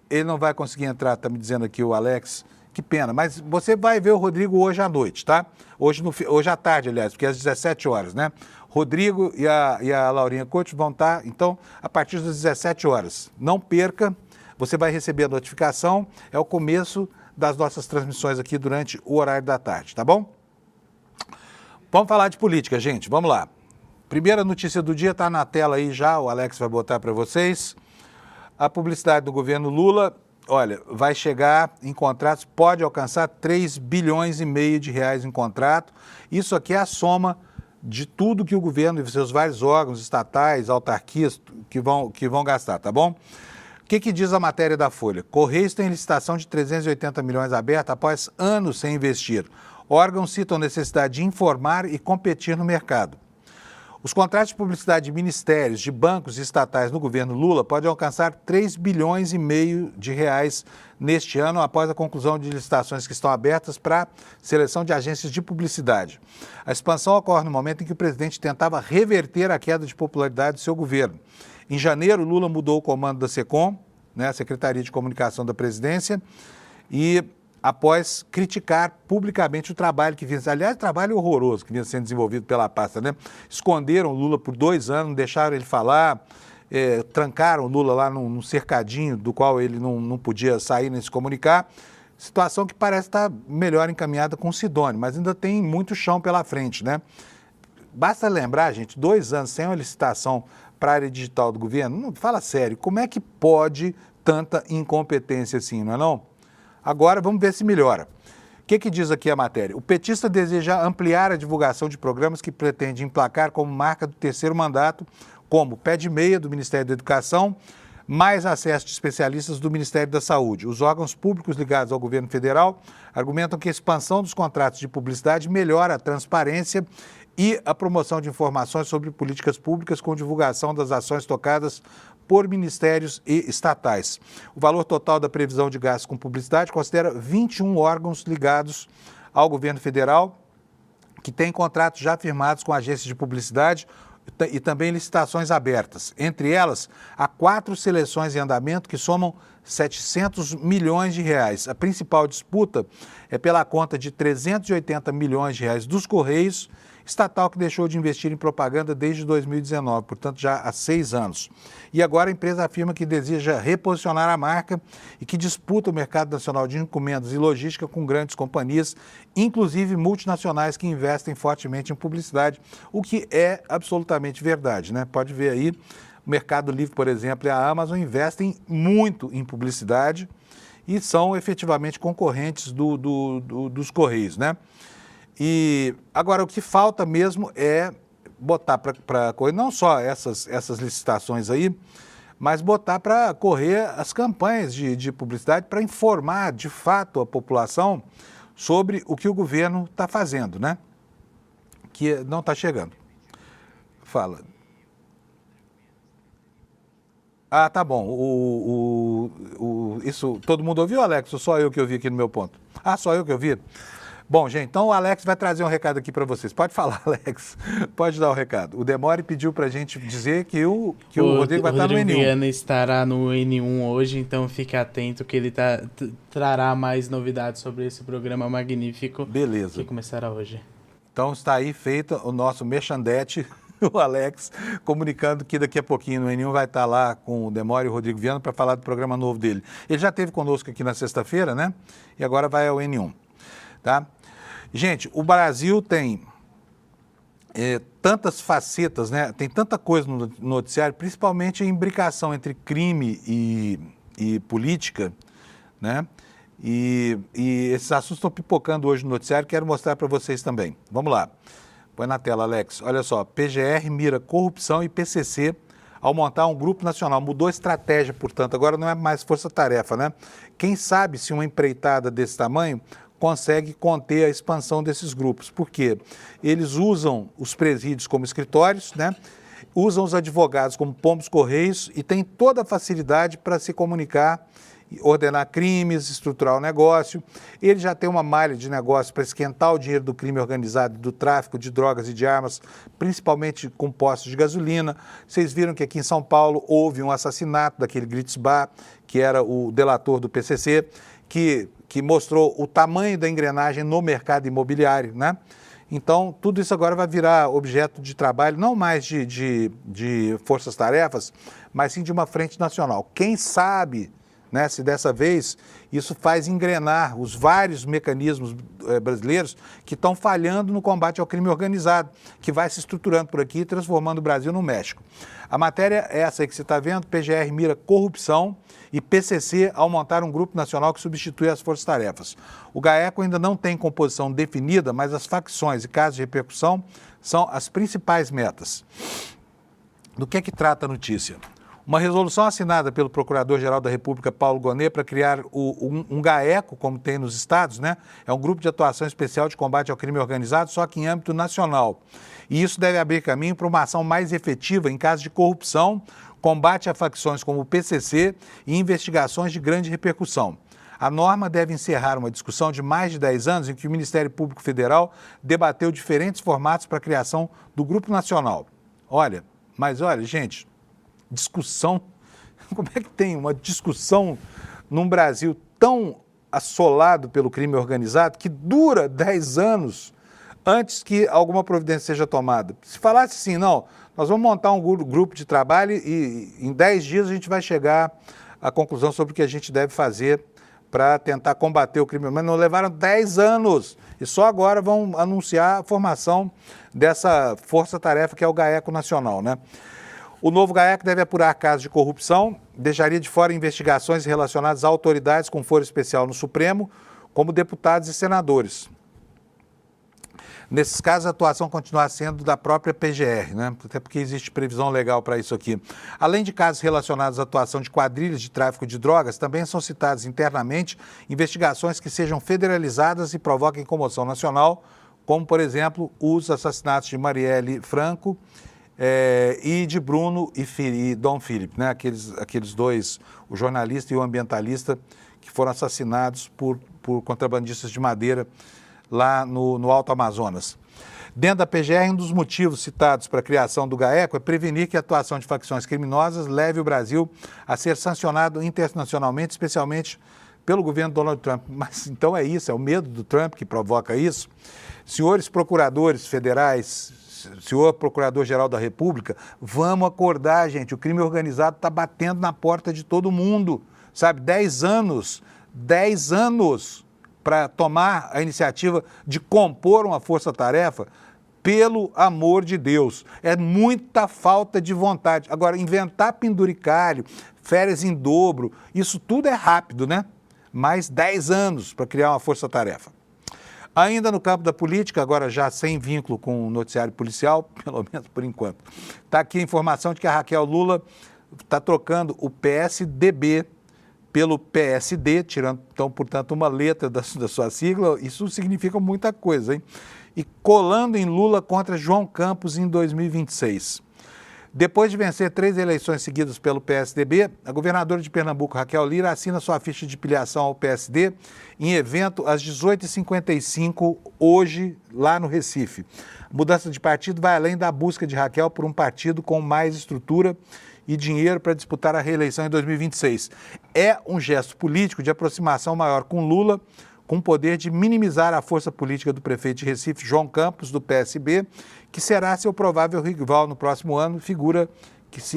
Ele não vai conseguir entrar, está me dizendo aqui o Alex. Que pena, mas você vai ver o Rodrigo hoje à noite, tá? Hoje à tarde, aliás, porque é às 17 horas, né? Rodrigo e a Laurinha Couto vão estar, então, a partir das 17 horas. Não perca, você vai receber a notificação, é o começo das nossas transmissões aqui durante o horário da tarde, tá bom? Vamos falar de política, gente, vamos lá. Primeira notícia do dia está na tela aí já, o Alex vai botar para vocês. A publicidade do governo Lula, olha, vai chegar em contratos, pode alcançar 3 bilhões e meio de reais em contrato. Isso aqui é a soma de tudo que o governo e seus vários órgãos estatais, autarquias que vão gastar, tá bom? O que diz a matéria da Folha? Correios tem licitação de 380 milhões aberta após anos sem investir. Órgãos citam necessidade de informar e competir no mercado. Os contratos de publicidade de ministérios, de bancos e estatais no governo Lula podem alcançar 3 bilhões e meio de reais neste ano, após a conclusão de licitações que estão abertas para seleção de agências de publicidade. A expansão ocorre no momento em que o presidente tentava reverter a queda de popularidade do seu governo. Em janeiro, Lula mudou o comando da SECOM, né, a Secretaria de Comunicação da Presidência, e após criticar publicamente o trabalho que vinha, aliás, trabalho horroroso que vinha sendo desenvolvido pela pasta, né? Esconderam o Lula por 2 anos, deixaram ele falar, trancaram o Lula lá num cercadinho do qual ele não podia sair nem se comunicar. Situação que parece estar melhor encaminhada com o Sidônio, mas ainda tem muito chão pela frente, né? Basta lembrar, gente, 2 anos sem uma licitação para a área digital do governo, não, fala sério, como é que pode tanta incompetência assim, não é não? Agora, vamos ver se melhora. O que diz aqui a matéria? O petista deseja ampliar a divulgação de programas que pretende emplacar como marca do 3º mandato, como Pé de Meia, do Ministério da Educação, mais acesso de especialistas do Ministério da Saúde. Os órgãos públicos ligados ao governo federal argumentam que a expansão dos contratos de publicidade melhora a transparência e a promoção de informações sobre políticas públicas com divulgação das ações tocadas por ministérios e estatais. O valor total da previsão de gastos com publicidade considera 21 órgãos ligados ao governo federal que têm contratos já firmados com agências de publicidade e também licitações abertas. Entre elas, há 4 seleções em andamento que somam 700 milhões de reais. A principal disputa é pela conta de 380 milhões de reais dos Correios, estatal que deixou de investir em propaganda desde 2019, portanto já há 6 anos. E agora a empresa afirma que deseja reposicionar a marca e que disputa o mercado nacional de encomendas e logística com grandes companhias, inclusive multinacionais que investem fortemente em publicidade, o que é absolutamente verdade, né? Pode ver aí, o Mercado Livre, por exemplo, e a Amazon investem muito em publicidade e são efetivamente concorrentes dos Correios, né? E agora o que falta mesmo é botar para correr, não só essas licitações aí, mas botar para correr as campanhas de publicidade para informar de fato a população sobre o que o governo está fazendo, né? que não está chegando. Fala. Ah, tá bom. Isso, todo mundo ouviu, Alex? Ou só eu que ouvi aqui no meu ponto? Ah, só eu que ouvi? Bom, gente, então o Alex vai trazer um recado aqui para vocês. Pode falar, Alex. Pode dar o recado. O Demore pediu para a gente dizer que o Rodrigo vai estar no Rodrigo N1. Viana estará no N1 hoje, então fique atento que ele trará mais novidades sobre esse programa magnífico. Beleza. Que começará hoje. Então está aí feito o nosso merchandete, o Alex, comunicando que daqui a pouquinho no N1 vai estar lá com o Demore e o Rodrigo Viana para falar do programa novo dele. Ele já esteve conosco aqui na sexta-feira, né? E agora vai ao N1, tá? Gente, o Brasil tem tantas facetas, né? Tem tanta coisa no noticiário, principalmente a imbricação entre crime e política, né? E esses assuntos estão pipocando hoje no noticiário, quero mostrar para vocês também. Vamos lá. Põe na tela, Alex. Olha só, PGR mira corrupção e PCC ao montar um grupo nacional. Mudou a estratégia, portanto, agora não é mais força-tarefa, né? Quem sabe se uma empreitada desse tamanho consegue conter a expansão desses grupos. Por quê? Eles usam os presídios como escritórios, né? Usam os advogados como pombos correios e tem toda a facilidade para se comunicar, ordenar crimes, estruturar o negócio. Ele já tem uma malha de negócio para esquentar o dinheiro do crime organizado, do tráfico de drogas e de armas, principalmente com postos de gasolina. Vocês viram que aqui em São Paulo houve um assassinato daquele Gritz Bar, que era o delator do PCC, que mostrou o tamanho da engrenagem no mercado imobiliário, né? Então, tudo isso agora vai virar objeto de trabalho, não mais de forças-tarefas, mas sim de uma frente nacional. Quem sabe, né, se dessa vez isso faz engrenar os vários mecanismos brasileiros que estão falhando no combate ao crime organizado, que vai se estruturando por aqui e transformando o Brasil no México. A matéria é essa aí que você está vendo, PGR mira corrupção e PCC ao montar um grupo nacional que substitui as forças-tarefas. O GAECO ainda não tem composição definida, mas as facções e casos de repercussão são as principais metas. Do que trata a notícia? Uma resolução assinada pelo Procurador-Geral da República, Paulo Gonet, para criar um GAECO, como tem nos estados, né? É um grupo de atuação especial de combate ao crime organizado, só que em âmbito nacional. E isso deve abrir caminho para uma ação mais efetiva em caso de corrupção, combate a facções como o PCC e investigações de grande repercussão. A norma deve encerrar uma discussão de mais de 10 anos em que o Ministério Público Federal debateu diferentes formatos para a criação do Grupo Nacional. Olha, gente, discussão, como é que tem uma discussão num Brasil tão assolado pelo crime organizado que dura 10 anos antes que alguma providência seja tomada? Se falasse assim, não, nós vamos montar um grupo de trabalho e em 10 dias a gente vai chegar à conclusão sobre o que a gente deve fazer para tentar combater o crime, mas não levaram 10 anos e só agora vão anunciar a formação dessa força-tarefa que é o GAECO Nacional, né? O novo GAECO deve apurar casos de corrupção, deixaria de fora investigações relacionadas a autoridades com foro especial no Supremo, como deputados e senadores. Nesses casos, a atuação continuará sendo da própria PGR, né? Até porque existe previsão legal para isso aqui. Além de casos relacionados à atuação de quadrilhas de tráfico de drogas, também são citadas internamente investigações que sejam federalizadas e provoquem comoção nacional, como, por exemplo, os assassinatos de Marielle Franco e de Bruno e Dom Philip, né? Aqueles dois, o jornalista e o ambientalista, que foram assassinados por contrabandistas de madeira lá no Alto Amazonas. Dentro da PGR, um dos motivos citados para a criação do GAECO é prevenir que a atuação de facções criminosas leve o Brasil a ser sancionado internacionalmente, especialmente pelo governo Donald Trump. Mas então é isso, é o medo do Trump que provoca isso. Senhores procuradores federais, senhor Procurador-Geral da República, vamos acordar, gente. O crime organizado está batendo na porta de todo mundo, sabe? 10 anos para tomar a iniciativa de compor uma força-tarefa, pelo amor de Deus. É muita falta de vontade. Agora, inventar penduricalho, férias em dobro, isso tudo é rápido, né? Mais 10 anos para criar uma força-tarefa. Ainda no campo da política, agora já sem vínculo com o noticiário policial, pelo menos por enquanto, está aqui a informação de que a Raquel Lula está trocando o PSDB pelo PSD, tirando, então, portanto, uma letra da sua sigla. Isso significa muita coisa, hein? e colando em Lula contra João Campos em 2026. Depois de vencer 3 eleições seguidas pelo PSDB, a governadora de Pernambuco, Raquel Lira, assina sua ficha de filiação ao PSD em evento às 18h55, hoje, lá no Recife. A mudança de partido vai além da busca de Raquel por um partido com mais estrutura e dinheiro para disputar a reeleição em 2026. É um gesto político de aproximação maior com Lula, com o poder de minimizar a força política do prefeito de Recife, João Campos, do PSB, que será seu provável rival no próximo ano, figura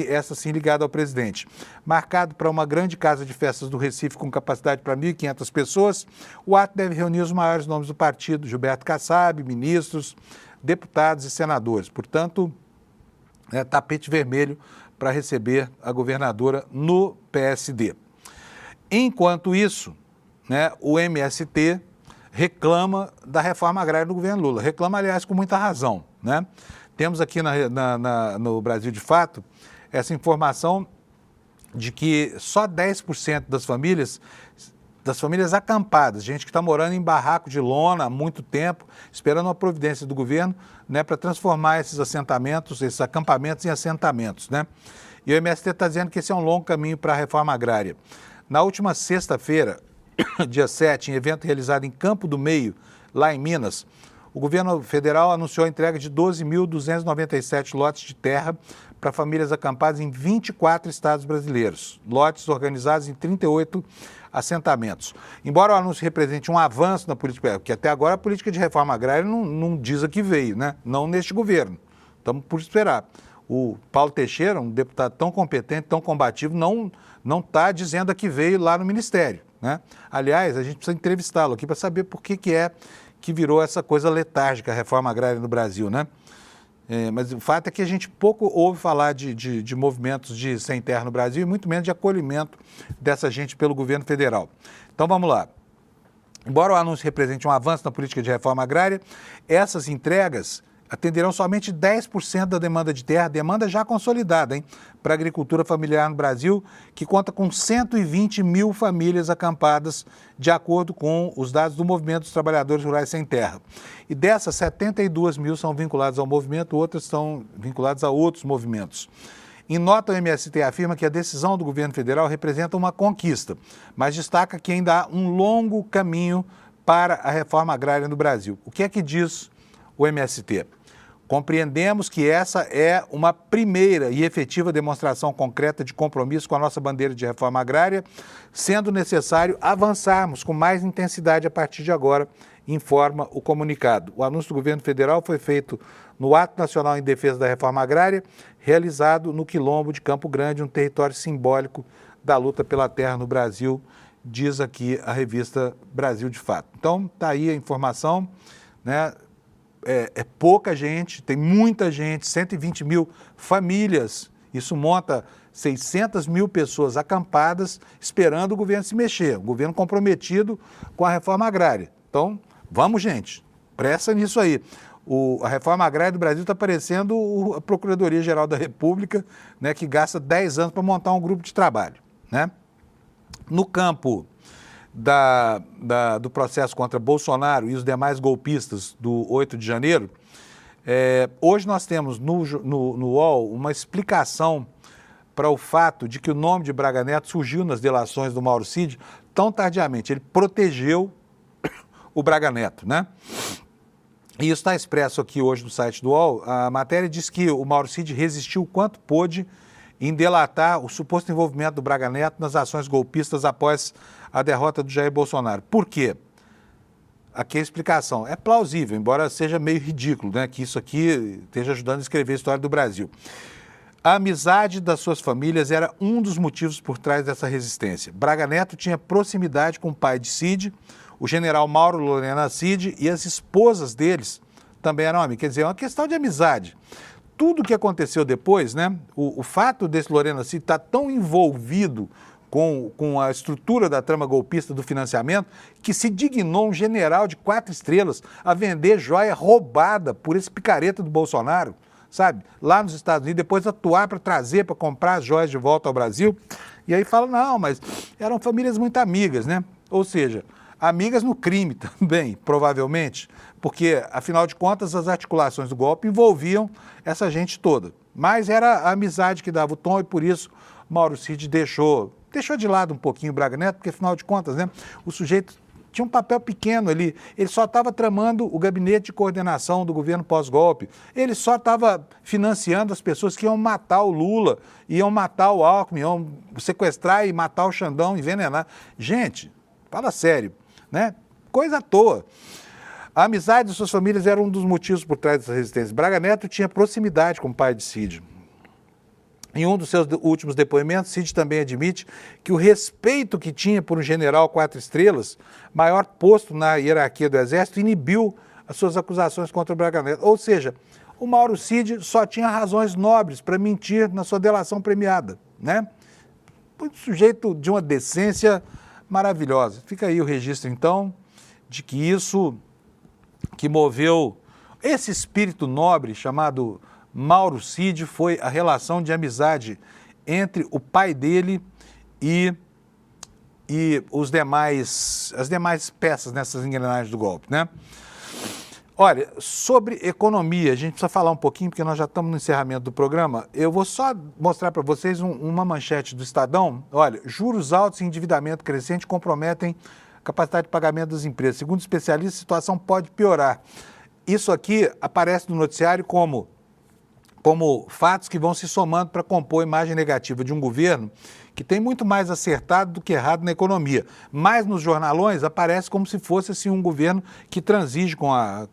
essa sim ligada ao presidente. Marcado para uma grande casa de festas do Recife com capacidade para 1.500 pessoas, o ato deve reunir os maiores nomes do partido, Gilberto Kassab, ministros, deputados e senadores. Portanto, tapete vermelho para receber a governadora no PSD. Enquanto isso, o MST reclama da reforma agrária do governo Lula. Reclama, aliás, com muita razão. Temos aqui no Brasil de Fato essa informação de que só 10% das famílias acampadas, gente que está morando em barraco de lona há muito tempo, esperando uma providência do governo para transformar esses assentamentos, esses acampamentos em assentamentos. E o MST está dizendo que esse é um longo caminho para a reforma agrária. Na última sexta-feira, dia 7, em evento realizado em Campo do Meio, lá em Minas, o governo federal anunciou a entrega de 12.297 lotes de terra para famílias acampadas em 24 estados brasileiros, lotes organizados em 38 assentamentos. Embora o anúncio represente um avanço na política, porque até agora a política de reforma agrária não diz a que veio, não neste governo, estamos por esperar. O Paulo Teixeira, um deputado tão competente, tão combativo, não está dizendo a que veio lá no Ministério. Aliás, a gente precisa entrevistá-lo aqui para saber por que virou essa coisa letárgica a reforma agrária no Brasil, mas o fato é que a gente pouco ouve falar de movimentos de sem terra no Brasil e muito menos de acolhimento dessa gente pelo governo federal. Então vamos lá. Embora o anúncio represente um avanço na política de reforma agrária, essas entregas atenderão somente 10% da demanda de terra, demanda já consolidada, para a agricultura familiar no Brasil, que conta com 120 mil famílias acampadas, de acordo com os dados do Movimento dos Trabalhadores Rurais Sem Terra. E dessas, 72 mil são vinculadas ao movimento, outras estão vinculadas a outros movimentos. Em nota, o MST afirma que a decisão do governo federal representa uma conquista, mas destaca que ainda há um longo caminho para a reforma agrária no Brasil. O que é que diz o MST? Compreendemos que essa é uma primeira e efetiva demonstração concreta de compromisso com a nossa bandeira de reforma agrária, sendo necessário avançarmos com mais intensidade a partir de agora, informa o comunicado. O anúncio do governo federal foi feito no Ato Nacional em Defesa da Reforma Agrária, realizado no Quilombo de Campo Grande, um território simbólico da luta pela terra no Brasil, diz aqui a revista Brasil de Fato. Então, está aí a informação, É pouca gente, tem muita gente, 120 mil famílias, isso monta 600 mil pessoas acampadas esperando o governo se mexer, o governo comprometido com a reforma agrária. Então, vamos, gente, pressa nisso aí. A reforma agrária do Brasil está parecendo a Procuradoria-Geral da República, que gasta 10 anos para montar um grupo de trabalho. No campo do processo contra Bolsonaro e os demais golpistas do 8 de janeiro, hoje nós temos no UOL uma explicação para o fato de que o nome de Braga Neto surgiu nas delações do Mauro Cid tão tardiamente. Ele protegeu o Braga Neto, E isso está expresso aqui hoje no site do UOL. A matéria diz que o Mauro Cid resistiu o quanto pôde em delatar o suposto envolvimento do Braga Neto nas ações golpistas após a derrota do Jair Bolsonaro. Por quê? Aqui a explicação. É plausível, embora seja meio ridículo, que isso aqui esteja ajudando a escrever a história do Brasil. A amizade das suas famílias era um dos motivos por trás dessa resistência. Braga Neto tinha proximidade com o pai de Cid, o general Mauro Lorena Cid, e as esposas deles também eram amigas. Quer dizer, é uma questão de amizade. Tudo o que aconteceu depois, o fato desse Lorena Cid estar tão envolvido com a estrutura da trama golpista do financiamento, que se dignou um general de 4 estrelas a vender joia roubada por esse picareta do Bolsonaro, lá nos Estados Unidos, depois atuar para trazer, para comprar as joias de volta ao Brasil. E aí fala, não, mas eram famílias muito amigas, Ou seja, amigas no crime também, provavelmente, porque, afinal de contas, as articulações do golpe envolviam essa gente toda. Mas era a amizade que dava o tom e, por isso, Mauro Cid deixou de lado um pouquinho o Braga Neto, porque, afinal de contas, né, o sujeito tinha um papel pequeno ali. Ele só estava tramando o gabinete de coordenação do governo pós-golpe. Ele só estava financiando as pessoas que iam matar o Lula, iam matar o Alckmin, iam sequestrar e matar o Xandão, envenenar. Gente, fala sério, né? Coisa à toa. A amizade de suas famílias era um dos motivos por trás dessa resistência. Braga Neto tinha proximidade com o pai de Cid. Em um dos seus últimos depoimentos, Cid também admite que o respeito que tinha por um general 4 estrelas, maior posto na hierarquia do Exército, inibiu as suas acusações contra o Braga Neto. Ou seja, o Mauro Cid só tinha razões nobres para mentir na sua delação premiada, né? Um sujeito de uma decência maravilhosa. Fica aí o registro, então, de que isso que moveu esse espírito nobre chamado Mauro Cid foi a relação de amizade entre o pai dele e as demais peças nessas engrenagens do golpe, né? Olha, sobre economia, a gente precisa falar um pouquinho, porque nós já estamos no encerramento do programa. Eu vou só mostrar para vocês uma manchete do Estadão. Olha, juros altos e endividamento crescente comprometem a capacidade de pagamento das empresas. Segundo especialistas, a situação pode piorar. Isso aqui aparece no noticiário como fatos que vão se somando para compor a imagem negativa de um governo que tem muito mais acertado do que errado na economia. Mas nos jornalões aparece como se fosse assim, um governo que transige com a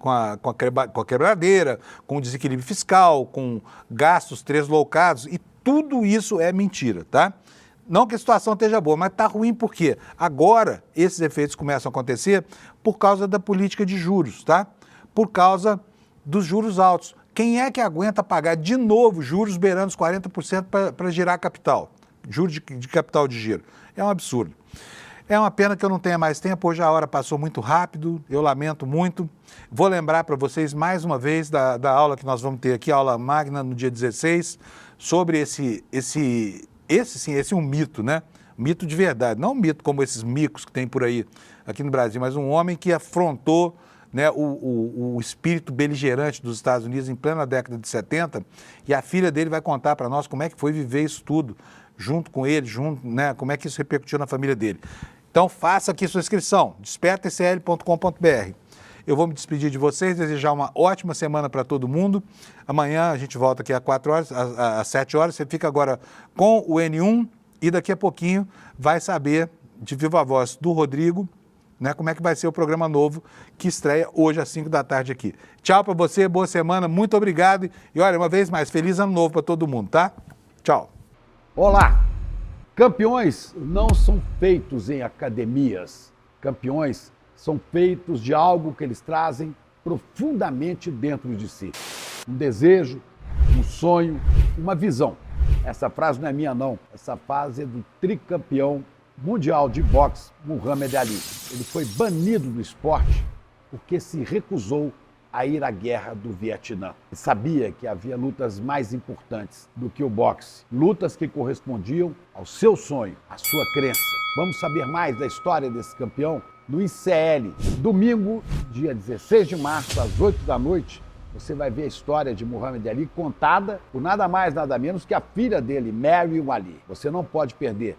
quebradeira, com o desequilíbrio fiscal, com gastos tresloucados, e tudo isso é mentira, tá? Não que a situação esteja boa, mas está ruim por quê? Agora esses efeitos começam a acontecer por causa da política de juros, tá? Por causa dos juros altos. Quem é que aguenta pagar de novo juros beirando os 40% para girar capital? Juros de capital de giro. É um absurdo. É uma pena que eu não tenha mais tempo, hoje a hora passou muito rápido, eu lamento muito. Vou lembrar para vocês mais uma vez da aula que nós vamos ter aqui, a aula magna no dia 16, sobre esse um mito, né? Mito de verdade, não um mito como esses micos que tem por aí aqui no Brasil, mas um homem que afrontou, né, o espírito beligerante dos Estados Unidos em plena década de 70, e a filha dele vai contar para nós como é que foi viver isso tudo junto com ele, né, como é que isso repercutiu na família dele. Então faça aqui sua inscrição, despertacl.com.br. Eu vou me despedir de vocês, desejar uma ótima semana para todo mundo. Amanhã a gente volta aqui às 4 horas, às 7 horas, você fica agora com o N1 e daqui a pouquinho vai saber de viva voz do Rodrigo, né, como é que vai ser o programa novo que estreia hoje às 5 da tarde aqui. Tchau para você, boa semana, muito obrigado. E olha, uma vez mais, feliz ano novo para todo mundo, tá? Tchau. Olá! Campeões não são feitos em academias. Campeões são feitos de algo que eles trazem profundamente dentro de si. Um desejo, um sonho, uma visão. Essa frase não é minha, não. Essa frase é do tricampeão mundial de boxe, Muhammad Ali. Ele foi banido do esporte porque se recusou a ir à guerra do Vietnã. Ele sabia que havia lutas mais importantes do que o boxe, lutas que correspondiam ao seu sonho, à sua crença. Vamos saber mais da história desse campeão no ICL. Domingo, dia 16 de março, às 8 da noite, você vai ver a história de Muhammad Ali contada por nada mais, nada menos que a filha dele, Mary Ali. Você não pode perder.